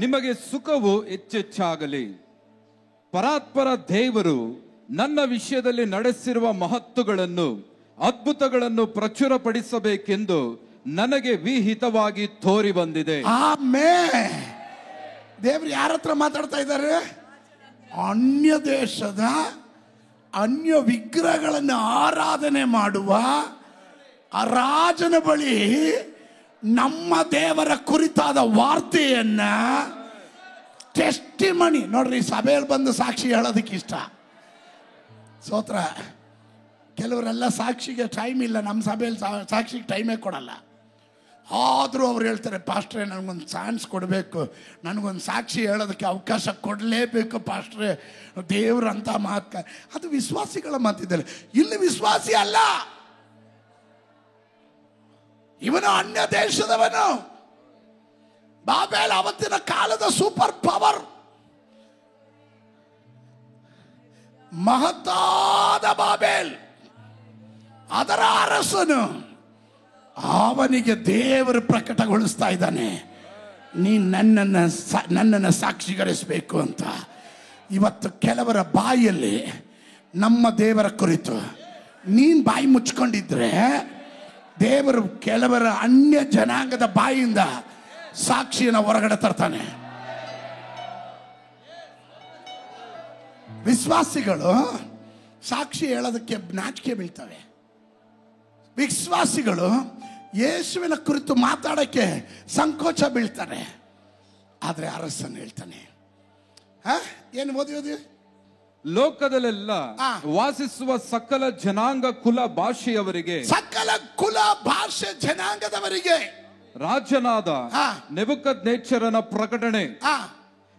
ನಿಮಗೆ ಸುಖವು ಹೆಚ್ಚೆಚ್ಚಾಗಲಿ. ಪರಾತ್ಪರ ದೇವರು ನನ್ನ ವಿಷಯದಲ್ಲಿ ನಡೆಸಿರುವ ಮಹತ್ತುಗಳನ್ನು ಅದ್ಭುತಗಳನ್ನು ಪ್ರಚುರಪಡಿಸಬೇಕೆಂದು ನನಗೆ ವಿಹಿತವಾಗಿ ತೋರಿ ಬಂದಿದೆ. ಆಮೆನ್. ದೇವರು ಯಾರ ಹತ್ರ ಮಾತಾಡ್ತಾ ಇದ್ದಾರೆ? ಅನ್ಯ ದೇಶದ ಅನ್ಯ ವಿಗ್ರಹಗಳನ್ನು ಆರಾಧನೆ ಮಾಡುವ ಆ ರಾಜನ ಬಳಿ ನಮ್ಮ ದೇವರ ಕುರಿತಾದ ವಾರ್ತೆಯನ್ನ, ಟೆಸ್ಟಿಮನಿ ನೋಡ್ರಿ, ಸಭೆಯಲ್ಲಿ ಬಂದು ಸಾಕ್ಷಿ ಹೇಳೋದಕ್ಕೆ ಇಷ್ಟ. ಸ್ತೋತ್ರ. ಕೆಲವರೆಲ್ಲ ಸಾಕ್ಷಿಗೆ ಟೈಮ್ ಇಲ್ಲ, ನಮ್ಮ ಸಭೆಯಲ್ಲಿ ಸಾಕ್ಷಿಗೆ ಟೈಮೇ ಕೊಡಲ್ಲ. ಆದರೂ ಅವ್ರು ಹೇಳ್ತಾರೆ, ಪಾಸ್ಟ್ರೇ ನನಗೊಂದು ಚಾನ್ಸ್ ಕೊಡಬೇಕು, ನನಗೊಂದು ಸಾಕ್ಷಿ ಹೇಳೋದಕ್ಕೆ ಅವಕಾಶ ಕೊಡಲೇಬೇಕು ಪಾಸ್ಟ್ರೇ, ದೇವ್ರಂತ ಮಾತು. ಅದು ವಿಶ್ವಾಸಿಗಳ ಮಾತಿದ್ದಾರೆ. ಇಲ್ಲಿ ವಿಶ್ವಾಸಿ ಅಲ್ಲ, ಇವನು ಅನ್ಯ ದೇಶದವನು. ಬಾಬೇಲ್ ಅವತ್ತಿನ ಕಾಲದ ಸೂಪರ್ ಪವರ್, ಮಹತ್ತಾದ ಬಾಬೇಲ್, ಅದರ ಅರಸನು. ಅವನಿಗೆ ದೇವರು ಪ್ರಕಟಗೊಳಿಸ್ತಾ ಇದ್ದಾನೆ, ನೀನು ನನ್ನನ್ನು ಸಾಕ್ಷಿಗರಿಸಬೇಕು ಅಂತ. ಇವತ್ತು ಕೆಲವರ ಬಾಯಲ್ಲಿ ನಮ್ಮ ದೇವರ ಕುರಿತು ನೀನು ಬಾಯಿ ಮುಚ್ಕೊಂಡಿದ್ರೆ, ದೇವರು ಕೆಲವರ ಅನ್ಯ ಜನಾಂಗದ ಬಾಯಿಯಿಂದ ಸಾಕ್ಷಿಯನ್ನು ಹೊರಗಡೆ ತರ್ತಾನೆ. ವಿಶ್ವಾಸಿಗಳು ಸಾಕ್ಷಿ ಹೇಳೋದಕ್ಕೆ ನಾಚಿಕೆ ಬೀಳ್ತವೆ. ವಿಶ್ವಾಸಿಗಳು ಯೇಸುವಿನ ಕುರಿತು ಮಾತಾಡಕ್ಕೆ ಸಂಕೋಚ ಬೀಳ್ತಾರೆ. ಆದರೆ ಅರಸನ್ ಹೇಳ್ತಾನೆ, ಏನು ಓದಿ? ಲೋಕದಲ್ಲೆಲ್ಲ ವಾಸಿಸುವ ಸಕಲ ಜನಾಂಗ ಕುಲ ಭಾಷೆಯವರಿಗೆ, ಸಕಲ ಕುಲ ಭಾಷೆ ಜನಾಂಗದವರಿಗೆ ರಾಜನಾದ ನೆಬೂಕದ್ನೆಚ್ಚರನ ಪ್ರಕಟಣೆ.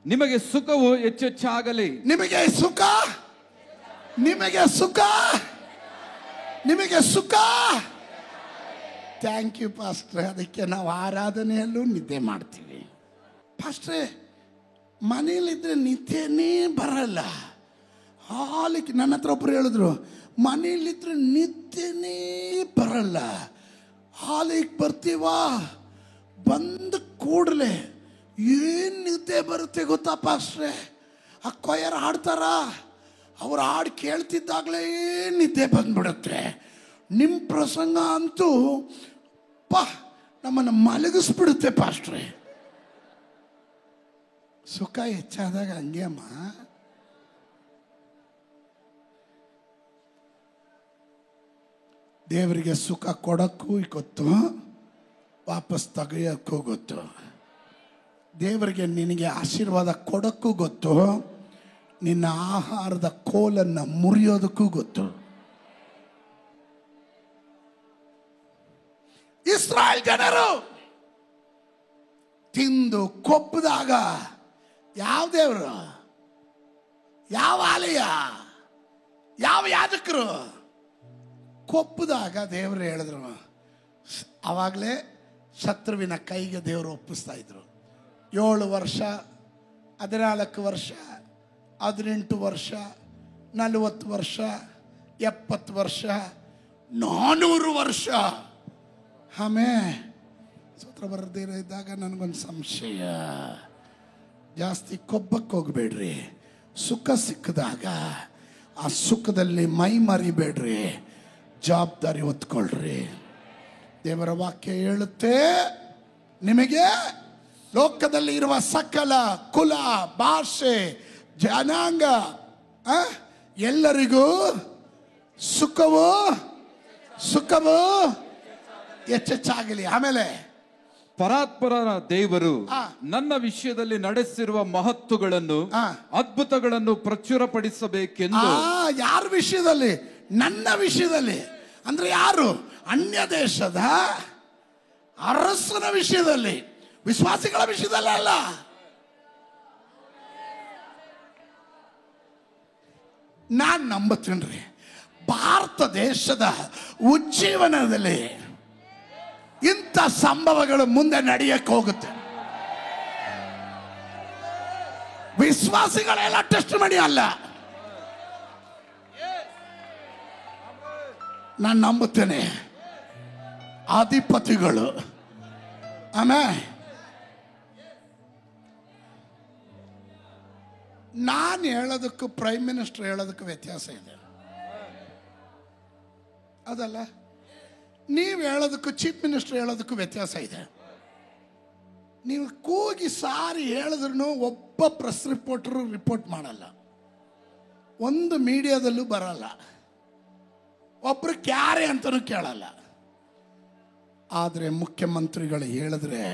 ನಿಮಗೆ ಸುಖವು ಹೆಚ್ಚೆಚ್ಚಾಗಲಿ. ನಿಮಗೆ ಸುಖ, ನಿಮಗೆ ಸುಖ, ನಿಮಗೆ ಸುಖ. ಥ್ಯಾಂಕ್ ಯು ಪಾಸ್ಟ್ರೆ. ಅದಕ್ಕೆ ನಾವು ಆರಾಧನೆಯಲ್ಲೂ ನಿದ್ದೆ ಮಾಡ್ತೀವಿ ಪಾಸ್ಟ್ರೆ. ಮನೇಲಿದ್ರೆ ನಿದ್ದೆನೇ ಬರಲ್ಲ. ಹಾಲಿಗೆ ನನ್ನ ಹತ್ರ ಒಬ್ರು ಹೇಳಿದ್ರು, ಮನೇಲಿದ್ರೆ ನಿದ್ದೆನೇ ಬರಲ್ಲ. ಹಾಲಿಗೆ ಬರ್ತೀವಾ, ಬಂದ ಕೂಡಲೇ ಏನು ನಿದ್ದೆ ಬರುತ್ತೆ ಗೊತ್ತಾ ಪಾಸ್ಟ್ರೆ? ಆ ಕೊಯ್ಯರ್ ಹಾಡ್ತಾರ, ಅವ್ರು ಹಾಡು ಕೇಳ್ತಿದ್ದಾಗಲೇ ನಿದ್ದೆ ಬಂದ್ಬಿಡುತ್ತೆ. ನಿಮ್ಮ ಪ್ರಸಂಗ ಅಂತೂ ನಮ್ಮನ್ನು ಮಲಗಿಸ್ಬಿಡುತ್ತೆ ಪಾಸ್ಟ್ರೆ. ಸುಖ ಹೆಚ್ಚಾದಾಗ ಹಂಗೆ ಅಮ್ಮ. ದೇವರಿಗೆ ಸುಖ ಕೊಡೋಕ್ಕೂ ಗೊತ್ತು, ವಾಪಸ್ ತೆಗೆಯೋಕ್ಕೂ ಗೊತ್ತು. ದೇವರಿಗೆ ನಿನಗೆ ಆಶೀರ್ವಾದ ಕೊಡೋಕ್ಕೂ ಗೊತ್ತು, ನಿನ್ನ ಆಹಾರದ ಕೋಲನ್ನು ಮುರಿಯೋದಕ್ಕೂ ಗೊತ್ತು. ಇಸ್ರಾಯೇಲ್ ಜನರು ತಿಂದು ಕೊಬ್ಬದಾಗ ಯಾವ ದೇವರು, ಯಾವ ಆಲಯ, ಯಾವ ಯಾಜಕರು ಕೊಬ್ಬದಾಗ ದೇವರು ಹೇಳಿದ್ರು, ಆವಾಗಲೇ ಶತ್ರುವಿನ ಕೈಗೆ ದೇವರು ಒಪ್ಪಿಸ್ತಾ ಇದ್ರು. 7 ವರ್ಷ, 14 ವರ್ಷ, 18 ವರ್ಷ, 40 ವರ್ಷ, 70 ವರ್ಷ, 400 ವರ್ಷ. ಸೂತ್ರ ಬರದೇ ಇದ್ದಾಗ ನನಗೊಂದು ಸಂಶಯ. ಜಾಸ್ತಿ ಕೊಬ್ಬಕ್ಕೆ ಹೋಗ್ಬೇಡ್ರಿ. ಸುಖ ಸಿಕ್ಕಿದಾಗ ಆ ಸುಖದಲ್ಲಿ ಮೈ ಮರಿಬೇಡ್ರಿ, ಜವಾಬ್ದಾರಿ ಹೊತ್ಕೊಳ್ರಿ. ದೇವರ ವಾಕ್ಯ ಹೇಳುತ್ತೆ, ನಿಮಗೆ ಲೋಕದಲ್ಲಿ ಇರುವ ಸಕಲ ಕುಲ, ಭಾಷೆ, ಜನಾಂಗ ಎಲ್ಲರಿಗೂ ಸುಖವು ಹೆಚ್ಚೆಚ್ಚಾಗಲಿ. ಆಮೇಲೆ ಪರಾತ್ಪರ ದೇವರು ನನ್ನ ವಿಷಯದಲ್ಲಿ ನಡೆಸಿರುವ ಮಹತ್ತುಗಳನ್ನು, ಅದ್ಭುತಗಳನ್ನು ಪ್ರಚುರಪಡಿಸಬೇಕೆಂದು. ಯಾರ ವಿಷಯದಲ್ಲಿ? ನನ್ನ ವಿಷಯದಲ್ಲಿ. ಅಂದ್ರೆ ಯಾರು? ಅನ್ಯ ದೇಶದ ಅರಸನ ವಿಷಯದಲ್ಲಿ, ವಿಶ್ವಾಸಿಗಳ ವಿಷಯದಲ್ಲಿ ಅಲ್ಲ. ನಾನು ನಂಬುತ್ತೇನ್ರಿ, ಭಾರತ ದೇಶದ ಉಜ್ಜೀವನದಲ್ಲಿ ಇಂಥ ಸಂಭವಗಳು ಮುಂದೆ ನಡೆಯಕ್ಕೆ ಹೋಗುತ್ತೆ. ವಿಶ್ವಾಸಿಗಳೆಲ್ಲ ಟೆಸ್ಟ್ ಮಾಡಿ ಅಲ್ಲ, ನಾನು ನಂಬುತ್ತೇನೆ. ಅಧಿಪತಿಗಳು, ಆಮೇಲೆ ನಾನು ಹೇಳೋದಕ್ಕೂ ಪ್ರೈಮ್ ಮಿನಿಸ್ಟರ್ ಹೇಳೋದಕ್ಕೂ ವ್ಯತ್ಯಾಸ ಇದೆ, ಅದಲ್ಲ? ನೀವು ಹೇಳೋದಕ್ಕೂ ಚೀಫ್ ಮಿನಿಸ್ಟರ್ ಹೇಳೋದಕ್ಕೂ ವ್ಯತ್ಯಾಸ ಇದೆ. ನೀವು ಕೂಗಿ ಸಾರಿ ಹೇಳಿದ್ರು ಒಬ್ಬ ಪ್ರೆಸ್ ರಿಪೋರ್ಟರು ರಿಪೋರ್ಟ್ ಮಾಡಲ್ಲ, ಒಂದು ಮೀಡಿಯಾದಲ್ಲೂ ಬರಲ್ಲ, ಒಬ್ರು ಕ್ಯಾರೆ ಅಂತಲೂ ಕೇಳಲ್ಲ. ಆದರೆ ಮುಖ್ಯಮಂತ್ರಿಗಳು ಹೇಳಿದ್ರೆ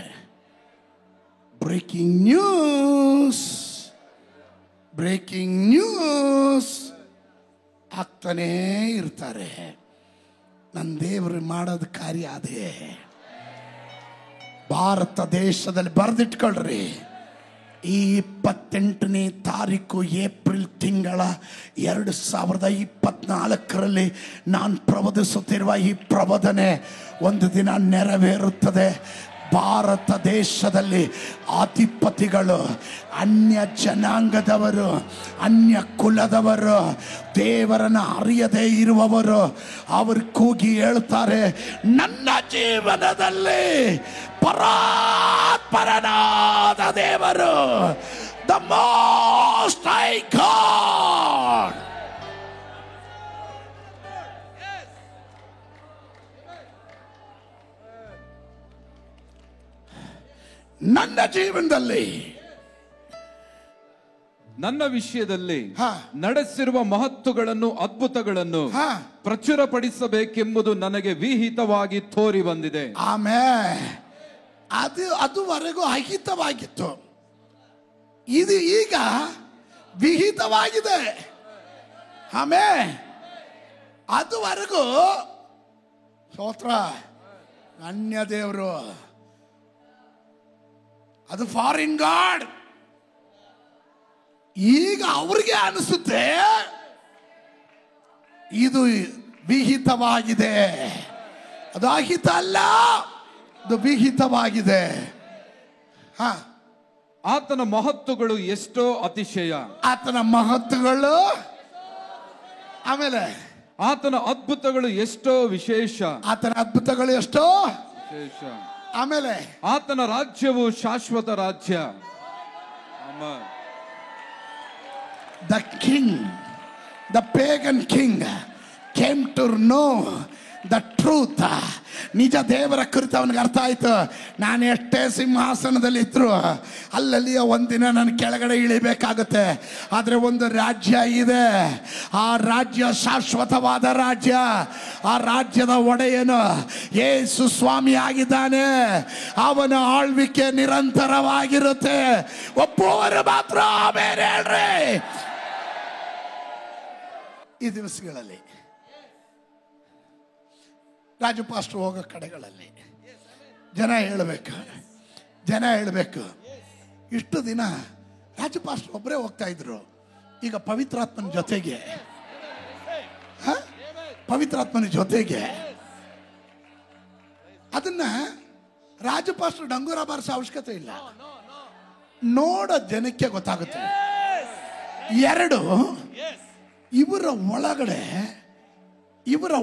ಬ್ರೇಕಿಂಗ್ ನ್ಯೂಸ್ ಆಗ್ತಾನೇ ಇರ್ತಾರೆ. ನನ್ನ ದೇವರು ಮಾಡೋದು ಕಾರ್ಯ ಅದೇ. ಭಾರತ ದೇಶದಲ್ಲಿ ಬರೆದಿಟ್ಕೊಳ್ರಿ, ಈ 28ನೇ ತಾರೀಕು ಏಪ್ರಿಲ್ ತಿಂಗಳ 2024ರಲ್ಲಿ ನಾನು ಪ್ರಬೋಧಿಸುತ್ತಿರುವ ಈ ಪ್ರಬೋಧನೆ ಒಂದು ದಿನ ನೆರವೇರುತ್ತದೆ. ಭಾರತ ದೇಶದಲ್ಲಿ ಅಧಿಪತಿಗಳು, ಅನ್ಯ ಜನಾಂಗದವರು, ಅನ್ಯ ಕುಲದವರು, ದೇವರನ್ನು ಅರಿಯದೇ ಇರುವವರು, ಅವರು ಕೂಗಿ ಹೇಳ್ತಾರೆ, ನನ್ನ ಜೀವನದಲ್ಲಿ ಪರಾತ್ಪರನಾದ ದೇವರು, ದ ಮೋಸ್ಟ್ ಹೈ ಗಾಡ್, ನನ್ನ ಜೀವನದಲ್ಲಿ, ನನ್ನ ವಿಷಯದಲ್ಲಿ ನಡೆಸಿರುವ ಮಹತ್ತುಗಳನ್ನು, ಅದ್ಭುತಗಳನ್ನು ಪ್ರಚುರಪಡಿಸಬೇಕೆಂಬುದು ನನಗೆ ವಿಹಿತವಾಗಿ ತೋರಿ ಬಂದಿದೆ. ಆಮೇಲೆ ಅದುವರೆಗೂ ಅಹಿತವಾಗಿತ್ತು, ಇದು ಈಗ ವಿಹಿತವಾಗಿದೆ. ಆಮೇಲೆ ಅದುವರೆಗೂ ಸ್ತೋತ್ರ, ಅನ್ಯ ದೇವರು, ಅದು ಫಾರಿನ್ ಗಾಡ್. ಈಗ ಅವ್ರಿಗೆ ಅನಿಸುತ್ತೆ ಇದು ವಿಹಿತವಾಗಿದೆ, ಅದು ಅಹಿತ ಅಲ್ಲ, ಅದು ವಿಹಿತವಾಗಿದೆ. ಆತನ ಮಹತ್ತುಗಳು ಎಷ್ಟೋ ಅತಿಶಯ, ಆತನ ಮಹತ್ತುಗಳು, ಆಮೇಲೆ ಆತನ ಅದ್ಭುತಗಳು ಎಷ್ಟೋ ವಿಶೇಷ, ಆತನ ಅದ್ಭುತಗಳು ಎಷ್ಟೋ ವಿಶೇಷ. ಆಮೇಲೆ ಆತನ ರಾಜ್ಯವು ಶಾಶ್ವತ ರಾಜ್ಯ. The king, the pagan king came to know the truth. ನಿಜ ದೇವರ ಕುರಿತು ಅವನಿಗೆ ಅರ್ಥ ಆಯ್ತು. ನಾನು ಎಷ್ಟೇ ಸಿಂಹಾಸನದಲ್ಲಿ ಇದ್ರು ಅಲ್ಲಲ್ಲಿಯ ಒಂದಿನ ನಾನು ಕೆಳಗಡೆ ಇಳಿಬೇಕಾಗುತ್ತೆ. ಆದರೆ ಒಂದು ರಾಜ್ಯ ಇದೆ, ಆ ರಾಜ್ಯ ಶಾಶ್ವತವಾದ ರಾಜ್ಯ. ಆ ರಾಜ್ಯದ ಒಡೆಯನು ಯೇಸು ಸ್ವಾಮಿ ಆಗಿದ್ದಾನೆ. ಅವನ ಆಳ್ವಿಕೆ ನಿರಂತರವಾಗಿರುತ್ತೆ. ಒಬ್ಬರು ಮಾತ್ರ ಆಮೇಲೆ ಹೇಳ್ರಿ. ಈ ದಿವಸಗಳಲ್ಲಿ ರಾಜಪಾಸ್ಟ್ರು ಹೋಗೋ ಕಡೆಗಳಲ್ಲಿ ಜನ ಹೇಳಬೇಕು, ಇಷ್ಟು ದಿನ ರಾಜಪಾಸ್ಟ್ರು ಒಬ್ಬರೇ ಹೋಗ್ತಾ ಇದ್ರು, ಈಗ ಪವಿತ್ರಾತ್ಮನ ಜೊತೆಗೆ ಅದನ್ನ ರಾಜಪಾಸ್ಟ್ರು ಡಂಗೂರ ಬಾರಿಸೋ ಅವಶ್ಯಕತೆ ಇಲ್ಲ, ನೋಡೋ ಜನಕ್ಕೆ ಗೊತ್ತಾಗುತ್ತೆ. ಎರಡು, ಇವರ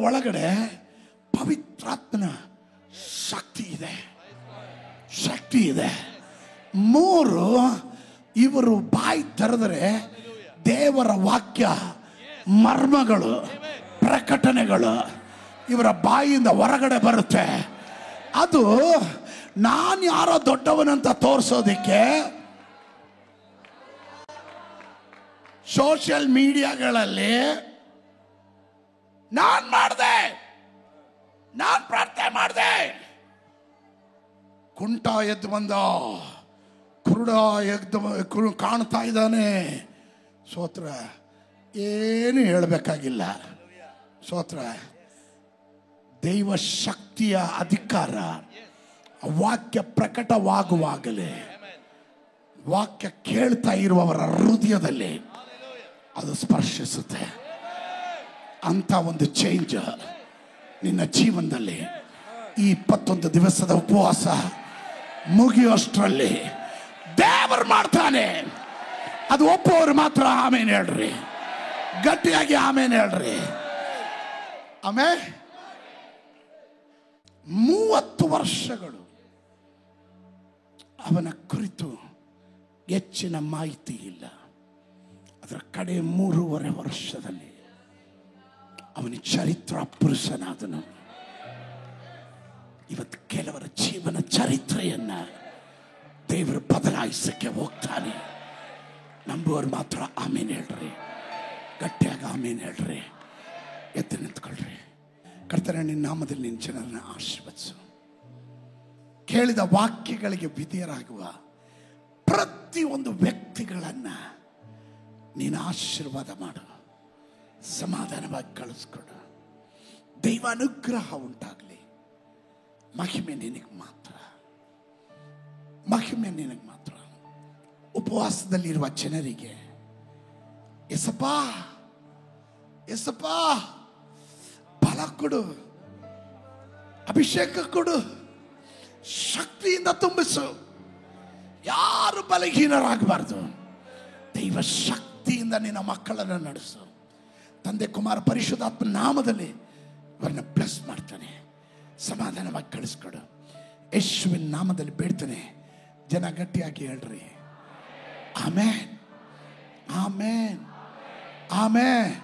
ಒಳಗಡೆ ಪವಿತ್ರಾತ್ಮನ ಶಕ್ತಿ ಇದೆ, ಶಕ್ತಿ ಇದೆ. 3, ಇವರು ಬಾಯಿ ತೆರೆದರೆ ದೇವರ ವಾಕ್ಯ ಮರ್ಮಗಳು, ಪ್ರಕಟಣೆಗಳು ಇವರ ಬಾಯಿಯಿಂದ ಹೊರಗಡೆ ಬರುತ್ತೆ. ಅದು ನಾನು ಯಾರೋ ದೊಡ್ಡವನಂತ ತೋರಿಸೋದಿಕ್ಕೆ ಸೋಷಿಯಲ್ ಮೀಡಿಯಾಗಳಲ್ಲಿ ನಾನ್ ಮಾಡಿದೆ, ನಾನ್ ಪ್ರಾರ್ಥನೆ ಮಾಡಿದೆ, ಕುಂಟ ಎದ್ದು ಬಂದ, ಕುರುಡ ಎದ್ದು ಕಾಣ್ತಾ ಇದ್ದಾನೆ. ಸ್ತೋತ್ರ. ಏನು ಹೇಳಬೇಕಾಗಿಲ್ಲ. ಸ್ತೋತ್ರ. ದೈವ ಶಕ್ತಿಯ ಅಧಿಕಾರ ವಾಕ್ಯ ಪ್ರಕಟವಾಗುವಾಗಲೇ, ವಾಕ್ಯ ಕೇಳ್ತಾ ಇರುವವರ ಹೃದಯದಲ್ಲಿ ಅದು ಸ್ಪರ್ಶಿಸುತ್ತೆ. ಅಂತ ಒಂದು ಚೇಂಜ್ ನಿನ್ನ ಜೀವನದಲ್ಲಿ ಈ 21 ದಿವಸದ ಉಪವಾಸ ಮುಗಿಯೋಷ್ಟರಲ್ಲಿ ದೇವರು ಮಾಡ್ತಾನೆ. ಅದು ಒಪ್ಪುವವರು ಮಾತ್ರ ಆಮೇನ್ ಹೇಳ್ರಿ, ಗಟ್ಟಿಯಾಗಿ ಆಮೇನ್ ಹೇಳ್ರಿ. ಆಮೇಲೆ 30 ವರ್ಷಗಳು ಅವನ ಕುರಿತು ಹೆಚ್ಚಿನ ಮಾಹಿತಿ ಇಲ್ಲ. ಅದರ ಕಡೆ 3.5 ವರ್ಷದಲ್ಲಿ ಅವನ ಚರಿತ್ರ ಪುರುಷನಾದನು. ಇವತ್ತು ಕೆಲವರ ಜೀವನ ಚರಿತ್ರೆಯನ್ನ ದೇವರು ಬದಲಾಯಿಸಕ್ಕೆ ಹೋಗ್ತಾನೆ. ನಂಬುವರು ಮಾತ್ರ ಆಮೇನ್ ಹೇಳ್ರಿ, ಗಟ್ಟಿಯಾಗಿ ಆಮೇನ್ ಹೇಳ್ರಿ. ಎದ್ದು ನಿಂತ್ಕೊಳ್ರಿ. ಕರ್ತನೇ, ನಿನ್ನ ನಾಮದಲ್ಲಿ ನಿನ್ನ ಜನರನ್ನ ಆಶೀರ್ವದಿಸು. ಕೇಳಿದ ವಾಕ್ಯಗಳಿಗೆ ವಿಧೇಯರಾಗುವ ಪ್ರತಿಯೊಂದು ವ್ಯಕ್ತಿಗಳನ್ನ ನೀನು ಆಶೀರ್ವಾದ ಮಾಡು, ಸಮಾಧಾನವಾಗಿ ಕಳಿಸ್ಕೊಡು. ದೈವ ಅನುಗ್ರಹ ಉಂಟಾಗಲಿ. ಮಹಿಮೆ ನಿನಗೆ ಮಾತ್ರ, ಮಹಿಮೆ ನಿನಗೆ ಮಾತ್ರ. ಉಪವಾಸದಲ್ಲಿರುವ ಜನರಿಗೆ ಎಸಪ್ಪ, ಎಸಪ್ಪ ಬಲ ಕೊಡು, ಅಭಿಷೇಕ ಕೊಡು, ಶಕ್ತಿಯಿಂದ ತುಂಬಿಸು. ಯಾರು ಬಲಹೀನರಾಗಬಾರ್ದು. ದೈವ ಶಕ್ತಿಯಿಂದ ನಿನ್ನ ಮಕ್ಕಳನ್ನು ನಡೆಸು. ತಂದೆ, ಕುಮಾರ, ಪರಿಶುದ್ಧಾತ್ಮ ನಾಮದಲ್ಲಿ ಅವರನ್ನ ಬ್ಲೆಸ್ ಮಾಡ್ತಾನೆ. ಸಮಾಧಾನವಾಗಿ ಕಳಿಸ್ಕೊಡು. ಯೇಸುವಿನ ನಾಮದಲ್ಲಿ ಬೇಡ್ತಾನೆ. ಜನ ಗಟ್ಟಿಯಾಗಿ ಹೇಳ್ರಿ ಆಮೇನ್, ಆಮೇನ್, ಆಮೇನ್.